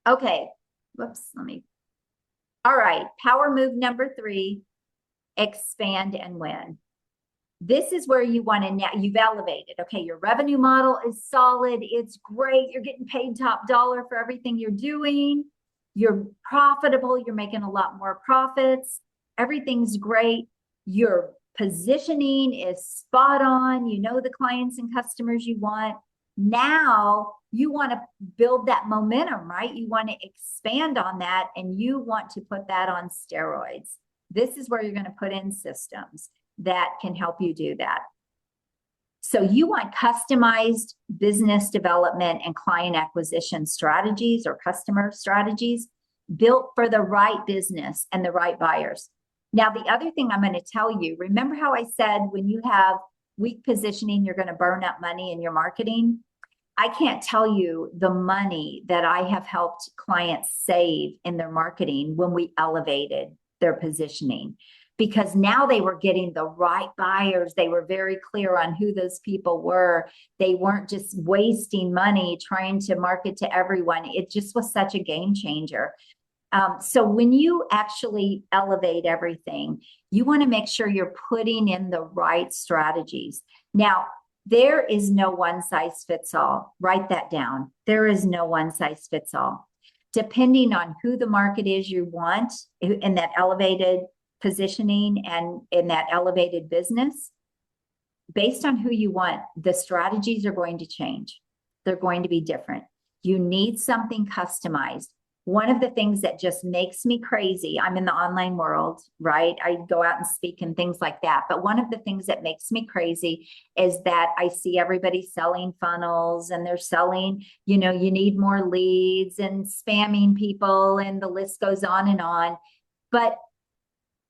Speaker 2: Okay, whoops, all right, power move number 3, expand and win. This is where you want to, now you've elevated. Okay, your revenue model is solid. It's great. You're getting paid top dollar for everything you're doing. You're profitable. You're making a lot more profits. Everything's great. Your positioning is spot on. You know the clients and customers you want. Now you want to build that momentum, right? You want to expand on that and you want to put that on steroids. This is where you're going to put in systems that can help you do that. So you want customized business development and client acquisition strategies or customer strategies built for the right business and the right buyers. Now, the other thing I'm going to tell you, remember how I said when you have weak positioning, you're going to burn up money in your marketing? I can't tell you the money that I have helped clients save in their marketing when we elevated their positioning, because now they were getting the right buyers. They were very clear on who those people were. They weren't just wasting money trying to market to everyone. It just was such a game changer. So when you actually elevate everything, you want to make sure you're putting in the right strategies. Now, there is no one size fits all. Write that down. There is no one size fits all. Depending on who the market is you want in that elevated positioning and in that elevated business, based on who you want, the strategies are going to change. They're going to be different. You need something customized. One of the things that just makes me crazy, I'm in the online world, right? I go out and speak and things like that. But one of the things that makes me crazy is that I see everybody selling funnels and they're selling, you need more leads and spamming people and the list goes on and on. But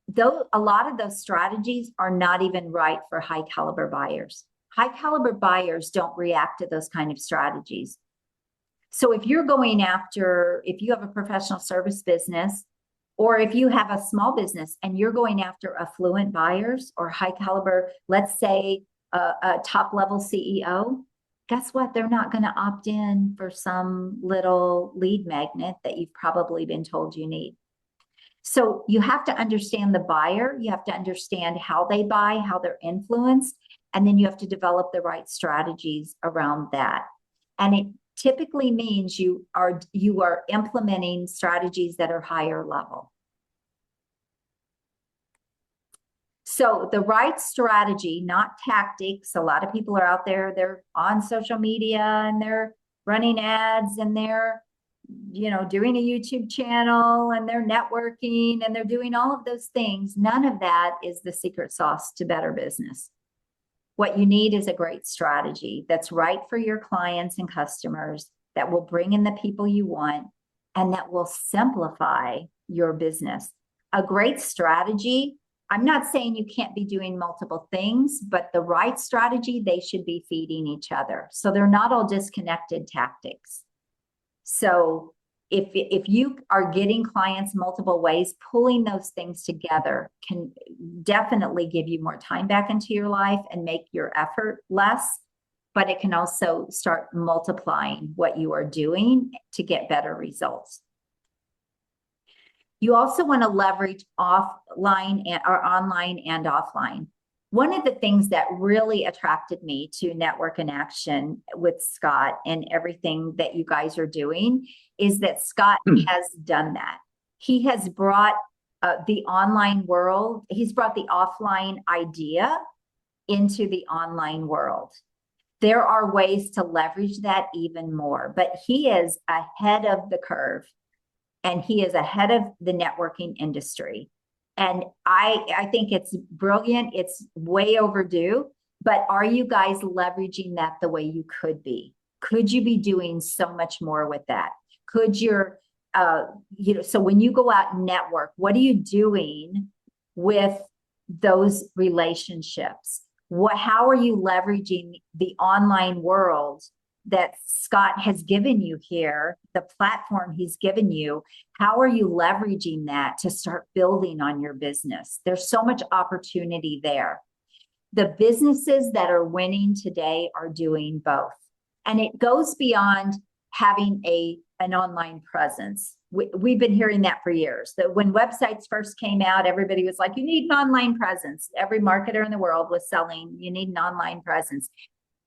Speaker 2: though a lot of those strategies are not even right for high caliber buyers. High caliber buyers don't react to those kind of strategies. So if you're going after, if you have a professional service business, or if you have a small business and you're going after affluent buyers or high caliber, let's say a top level CEO, guess what? They're not going to opt in for some little lead magnet that you've probably been told you need. So you have to understand the buyer, you have to understand how they buy, how they're influenced, and then you have to develop the right strategies around that. And it typically means you are implementing strategies that are higher level. So the right strategy, not tactics. A lot of people are out there, they're on social media and they're running ads and they're, doing a YouTube channel and they're networking and they're doing all of those things. None of that is the secret sauce to better business. What you need is a great strategy that's right for your clients and customers, that will bring in the people you want, and that will simplify your business. A great strategy, I'm not saying you can't be doing multiple things, but the right strategy, they should be feeding each other. So they're not all disconnected tactics. So if you are getting clients multiple ways, pulling those things together can definitely give you more time back into your life and make your effort less, but it can also start multiplying what you are doing to get better results. You also want to leverage offline or online and offline. One of the things that really attracted me to Network in Action with Scott and everything that you guys are doing is that Scott has done that. He has brought the online world, he's brought the offline idea into the online world. There are ways to leverage that even more, but he is ahead of the curve and he is ahead of the networking industry. And I think it's brilliant. It's way overdue. But are you guys leveraging that the way you could be? Could you be doing so much more with that? Could your, so when you go out and network, what are you doing with those relationships? How are you leveraging the online world that Scott has given you here, the platform he's given you? How are you leveraging that to start building on your business? There's so much opportunity there. The businesses that are winning today are doing both. And it goes beyond having an online presence. We've been hearing that for years, that when websites first came out, everybody was like, you need an online presence. Every marketer in the world was selling, you need an online presence.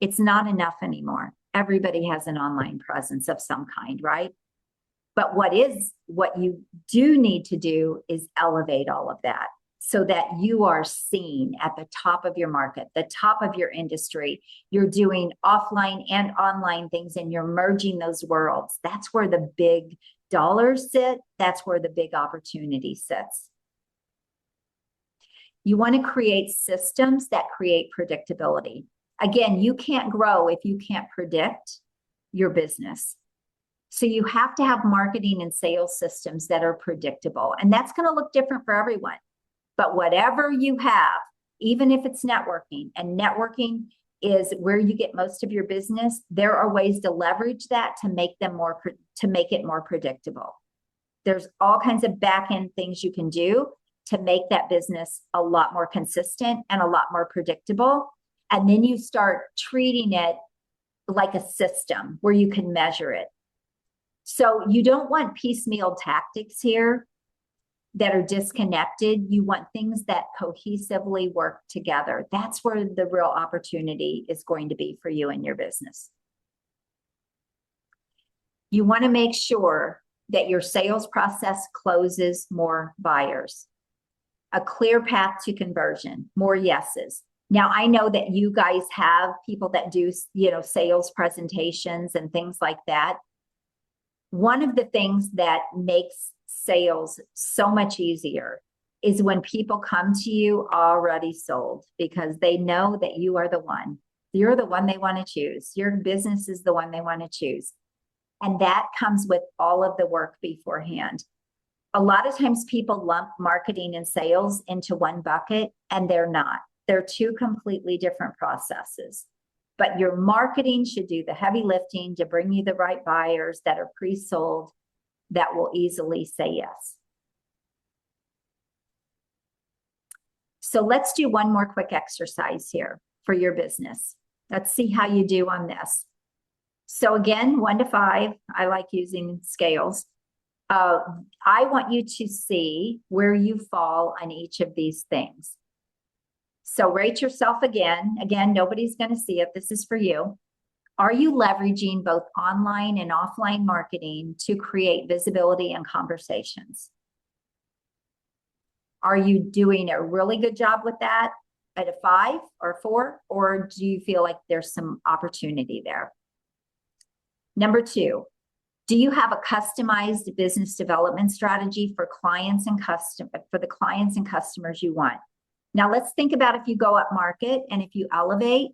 Speaker 2: It's not enough anymore. Everybody has an online presence of some kind, right? But what you do need to do is elevate all of that so that you are seen at the top of your market, the top of your industry. You're doing offline and online things and you're merging those worlds. That's where the big dollars sit. That's where the big opportunity sits. You want to create systems that create predictability. Again, you can't grow if you can't predict your business. So you have to have marketing and sales systems that are predictable. And that's going to look different for everyone. But whatever you have, even if it's networking, and networking is where you get most of your business, there are ways to leverage that to make it more predictable. There's all kinds of back-end things you can do to make that business a lot more consistent and a lot more predictable. And then you start treating it like a system where you can measure it. So you don't want piecemeal tactics here that are disconnected. You want things that cohesively work together. That's where the real opportunity is going to be for you in your business. You want to make sure that your sales process closes more buyers. A clear path to conversion, more yeses. Now, I know that you guys have people that do, sales presentations and things like that. One of the things that makes sales so much easier is when people come to you already sold, because they know that you are the one. You're the one they want to choose. Your business is the one they want to choose. And that comes with all of the work beforehand. A lot of times people lump marketing and sales into one bucket, and they're not. They're two completely different processes. But your marketing should do the heavy lifting to bring you the right buyers that are pre-sold that will easily say yes. So let's do one more quick exercise here for your business. Let's see how you do on this. So again, 1 to 5, I like using scales. Uh, I want you to see where you fall on each of these things. So rate yourself again. Again, nobody's going to see it. This is for you. Are you leveraging both online and offline marketing to create visibility and conversations? Are you doing a really good job with that at a 5 or 4? Or do you feel like there's some opportunity there? Number 2, do you have a customized business development strategy for the clients and customers you want? Now let's think about if you go up market and if you elevate,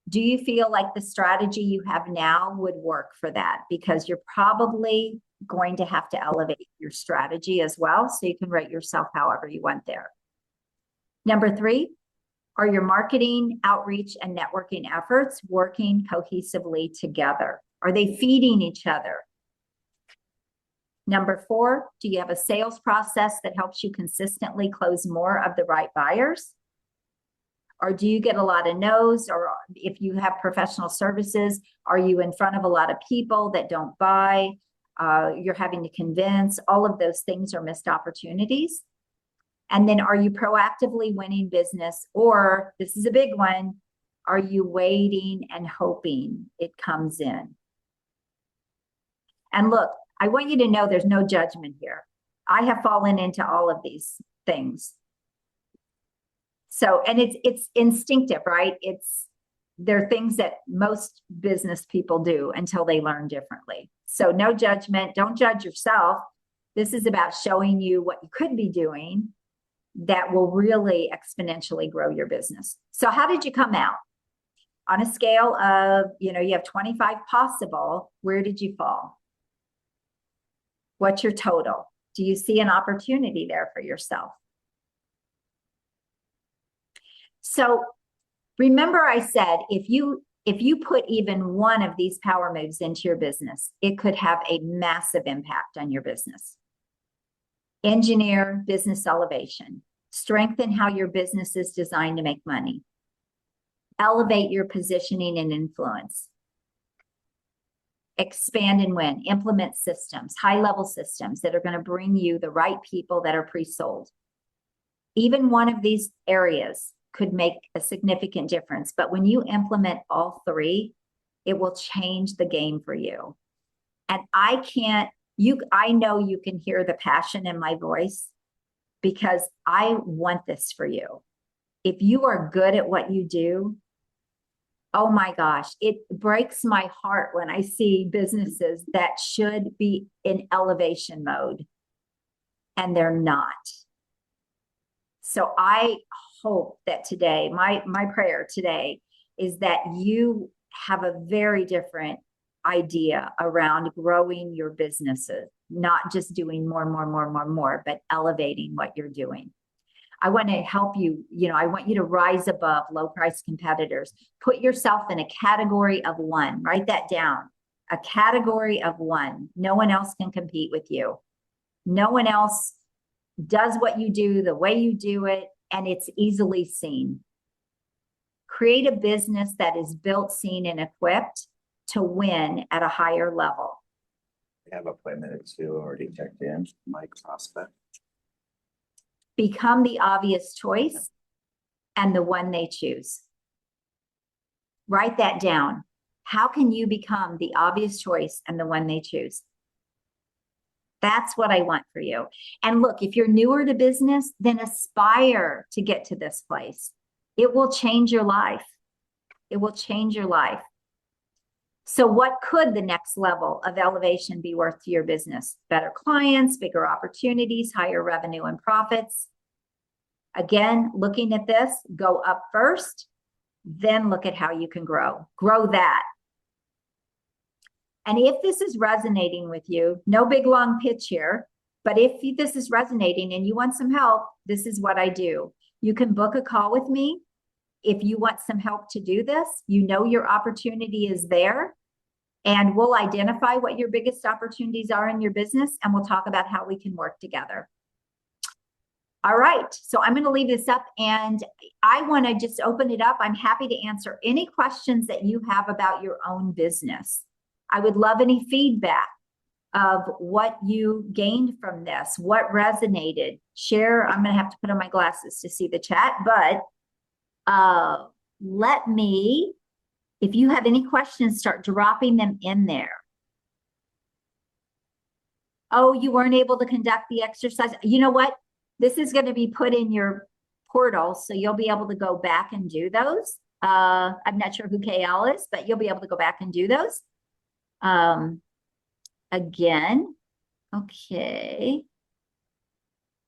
Speaker 2: do you feel like the strategy you have now would work for that? Because you're probably going to have to elevate your strategy as well, so you can rate yourself however you want there. Number 3, are your marketing, outreach, and networking efforts working cohesively together? Are they feeding each other? Number 4, do you have a sales process that helps you consistently close more of the right buyers? Or do you get a lot of no's? Or if you have professional services, are you in front of a lot of people that don't buy? You're having to convince. All of those things are missed opportunities. And then are you proactively winning business? Or, this is a big one, are you waiting and hoping it comes in? And look, I want you to know there's no judgment here. I have fallen into all of these things. So, and it's instinctive, right? They're things that most business people do until they learn differently. So no judgment, don't judge yourself. This is about showing you what you could be doing that will really exponentially grow your business. So how did you come out? On a scale of, you have 25 possible, where did you fall? What's your total? Do you see an opportunity there for yourself? So remember I said, if you put even one of these power moves into your business, it could have a massive impact on your business. Engineer business elevation. Strengthen how your business is designed to make money. Elevate your positioning and influence. Expand and win. Implement systems, high-level systems that are going to bring you the right people that are pre-sold. Even one of these areas could make a significant difference. But when you implement all 3, it will change the game for you. And I know you can hear the passion in my voice because I want this for you. If you are good at what you do, oh my gosh, it breaks my heart when I see businesses that should be in elevation mode and they're not. So I hope that today, my prayer today is that you have a very different idea around growing your businesses, not just doing more, but elevating what you're doing. I want to help you, I want you to rise above low price competitors. Put yourself in a category of 1. Write that down. A category of 1. No one else can compete with you. No one else does what you do the way you do it, and it's easily seen. Create a business that is built, seen, and equipped to win at a higher level.
Speaker 3: We have appointment at 2 already checked in. Mike prospect.
Speaker 2: Become the obvious choice and the one they choose. Write that down. How can you become the obvious choice and the one they choose? That's what I want for you. And look, if you're newer to business, then aspire to get to this place. It will change your life. It will change your life. So what could the next level of elevation be worth to your business? Better clients, bigger opportunities, higher revenue and profits. Again, looking at this, go up first, then look at how you can grow. Grow that. And if this is resonating with you, no big long pitch here, but if this is resonating and you want some help, this is what I do. You can book a call with me. If you want some help to do this, your opportunity is there, and we'll identify what your biggest opportunities are in your business, and we'll talk about how we can work together. All right, so I'm going to leave this up, and I want to just open it up. I'm happy to answer any questions that you have about your own business. I would love any feedback of what you gained from this, what resonated. Share. I'm going to have to put on my glasses to see the chat, but let me, if you have any questions, start dropping them in there. Oh, you weren't able to conduct the exercise. You know what? This is going to be put in your portal, so you'll be able to go back and do those. I'm not sure who KL is, but you'll be able to go back and do those. Again, okay.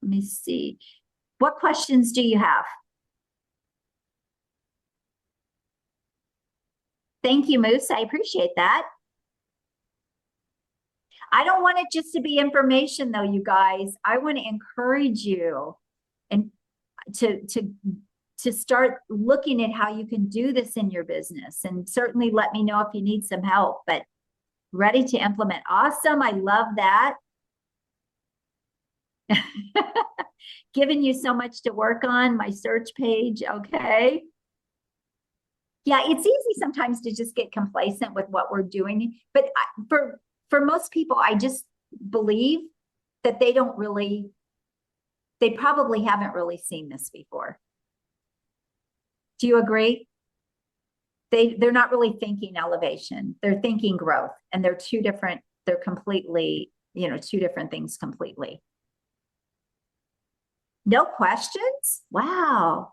Speaker 2: Let me see. What questions do you have? Thank you, Moose. I appreciate that. I don't want it just to be information though, you guys. I want to encourage you and to start looking at how you can do this in your business, and certainly let me know if you need some help, but ready to implement. Awesome. I love that. Giving you so much to work on, my search page. Okay. Yeah, it's easy sometimes to just get complacent with what we're doing, but for most people, I just believe that they probably haven't really seen this before. Do you agree? They're not really thinking elevation. They're thinking growth, and they're completely, two different things completely. No questions? Wow.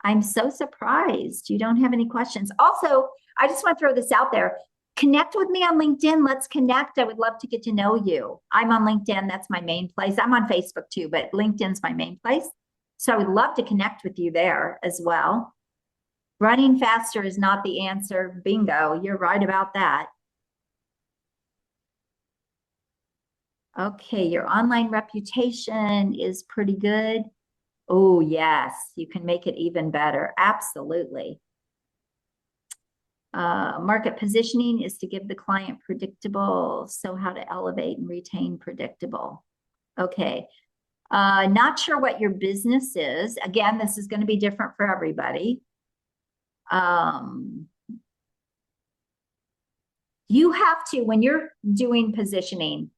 Speaker 2: I'm so surprised you don't have any questions. Also, I just want to throw this out there. Connect with me on LinkedIn. Let's connect. I would love to get to know you. I'm on LinkedIn. That's my main place. I'm on Facebook too, but LinkedIn's my main place. So I would love to connect with you there as well. Running faster is not the answer. Bingo. You're right about that. Okay. Your online reputation is pretty good. Oh, yes. You can make it even better. Absolutely. Market positioning is to give the client predictable. So how to elevate and retain predictable. Okay. Not sure what your business is. Again, this is going to be different for everybody. You have to, when you're doing positioning,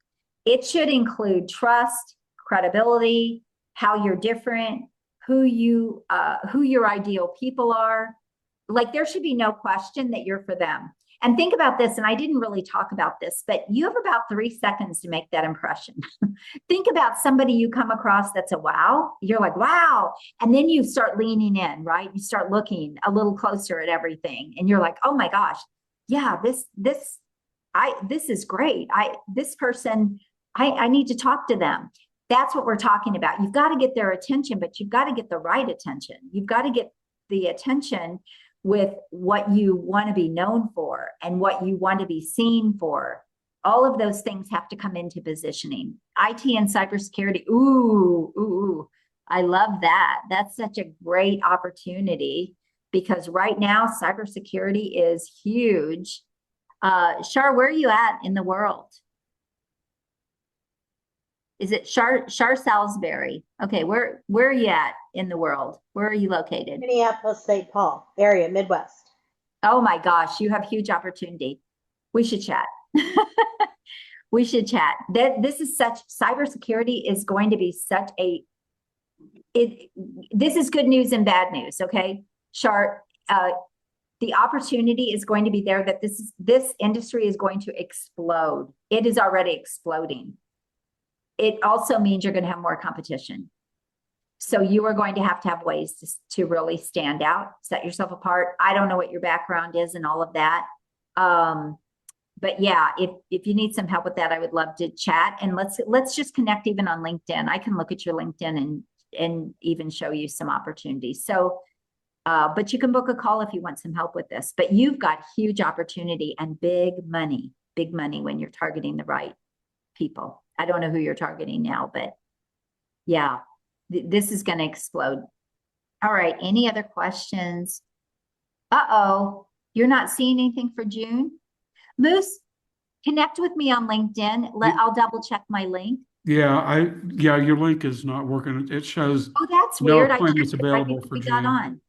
Speaker 2: it should include trust, credibility, how you're different, who your ideal people are. Like, there should be no question that you're for them. And think about this, and I didn't really talk about this, but you have about 3 seconds to make that impression. Think about somebody you come across that's a wow. You're like, wow. And then you start leaning in, right? You start looking a little closer at everything. And you're like, oh my gosh, yeah, this is great. This person, I need to talk to them. That's what we're talking about. You've got to get their attention, but you've got to get the right attention. You've got to get the attention with what you want to be known for and what you want to be seen for. All of those things have to come into positioning. IT and cybersecurity. Ooh, I love that. That's such a great opportunity, because right now cybersecurity is huge. Shar, where are you at in the world? Is it Shar Salisbury? Okay, where are you at in the world? Where are you located?
Speaker 4: Minneapolis, St. Paul area, Midwest.
Speaker 2: Oh my gosh, you have huge opportunity. We should chat. We should chat. This is such, cybersecurity is going to be such this is good news and bad news, okay? Shar, the opportunity is going to be there, that this industry is going to explode. It is already exploding. It also means you're going to have more competition. So you are going to have ways to really stand out, set yourself apart. I don't know what your background is and all of that. But yeah, if you need some help with that, I would love to chat, and let's just connect even on LinkedIn. I can look at your LinkedIn and even show you some opportunities. So, but you can book a call if you want some help with this. But you've got huge opportunity and big money when you're targeting the right people. I don't know who you're targeting now, but yeah, this is going to explode. All right. Any other questions? Uh-oh, you're not seeing anything for June? Moose, connect with me on LinkedIn. I'll double check my link.
Speaker 5: Yeah, your link is not working. It shows
Speaker 2: Oh, that's
Speaker 5: no
Speaker 2: weird.
Speaker 5: appointments
Speaker 2: I checked it right
Speaker 5: available
Speaker 2: before
Speaker 5: for
Speaker 2: we got
Speaker 5: June.
Speaker 2: on.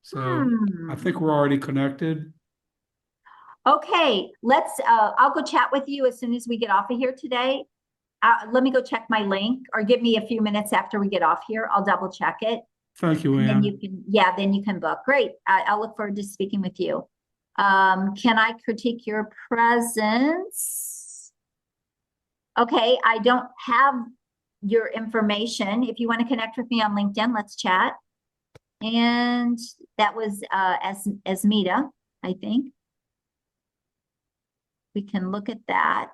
Speaker 5: So I think we're already connected.
Speaker 2: Okay, I'll go chat with you as soon as we get off of here today. Let me go check my link or give me a few minutes after we get off here. I'll double check it.
Speaker 5: Thank you,
Speaker 2: And then
Speaker 5: Ann.
Speaker 2: you can, yeah, then you can book. Great. I'll look forward to speaking with you. Can I critique your presence? Okay, I don't have your information. If you want to connect with me on LinkedIn, let's chat. And that was Asmita, I think. We can look at that.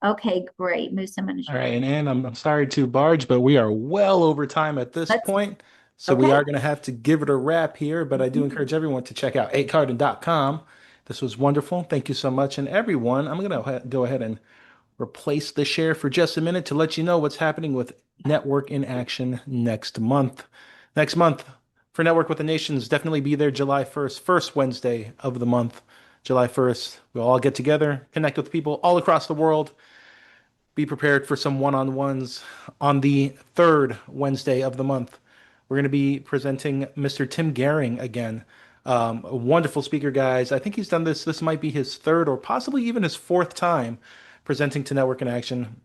Speaker 2: Okay, great. Musa, I'm gonna
Speaker 6: All right, and Ann, I'm sorry to barge, but we are well over time at this
Speaker 2: Let's-
Speaker 6: point. So we
Speaker 2: okay.
Speaker 6: are going to have to give it a wrap here, but I do encourage everyone to check out acarden.com. This was wonderful. Thank you so much. And everyone, I'm going to go ahead and replace the share for just a minute to let you know what's happening with Network in Action next month. Next month for Network with the Nations, definitely be there July 1st, first Wednesday of the month, July 1st. We'll all get together, connect with people all across the world. Be prepared for some one-on-ones on the third Wednesday of the month. We're going to be presenting Mr. Tim Gehring again. A wonderful speaker, guys. I think he's done this. This might be his third or possibly even his fourth time presenting to Network in Action.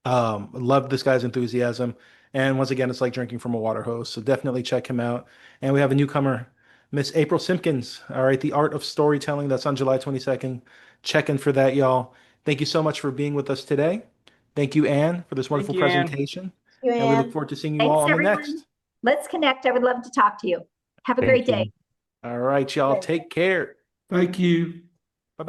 Speaker 6: Love this guy's enthusiasm. And once again, it's like drinking from a water hose. So definitely check him out. And we have a newcomer, Miss April Simpkins. All right, The Art of Storytelling. That's on July 22nd. Check in for that, y'all. Thank you so much for being with us today. Thank you, Ann, for this wonderful
Speaker 1: you, Ann.
Speaker 6: presentation.
Speaker 4: You,
Speaker 6: And we look
Speaker 4: Ann.
Speaker 6: forward to seeing you
Speaker 2: Thanks,
Speaker 6: all on the
Speaker 2: everyone.
Speaker 6: next.
Speaker 2: Let's connect. I would love to talk to you. Have a
Speaker 3: Thank
Speaker 2: great
Speaker 3: you.
Speaker 2: day.
Speaker 6: All right, y'all. Take care.
Speaker 5: Thank you.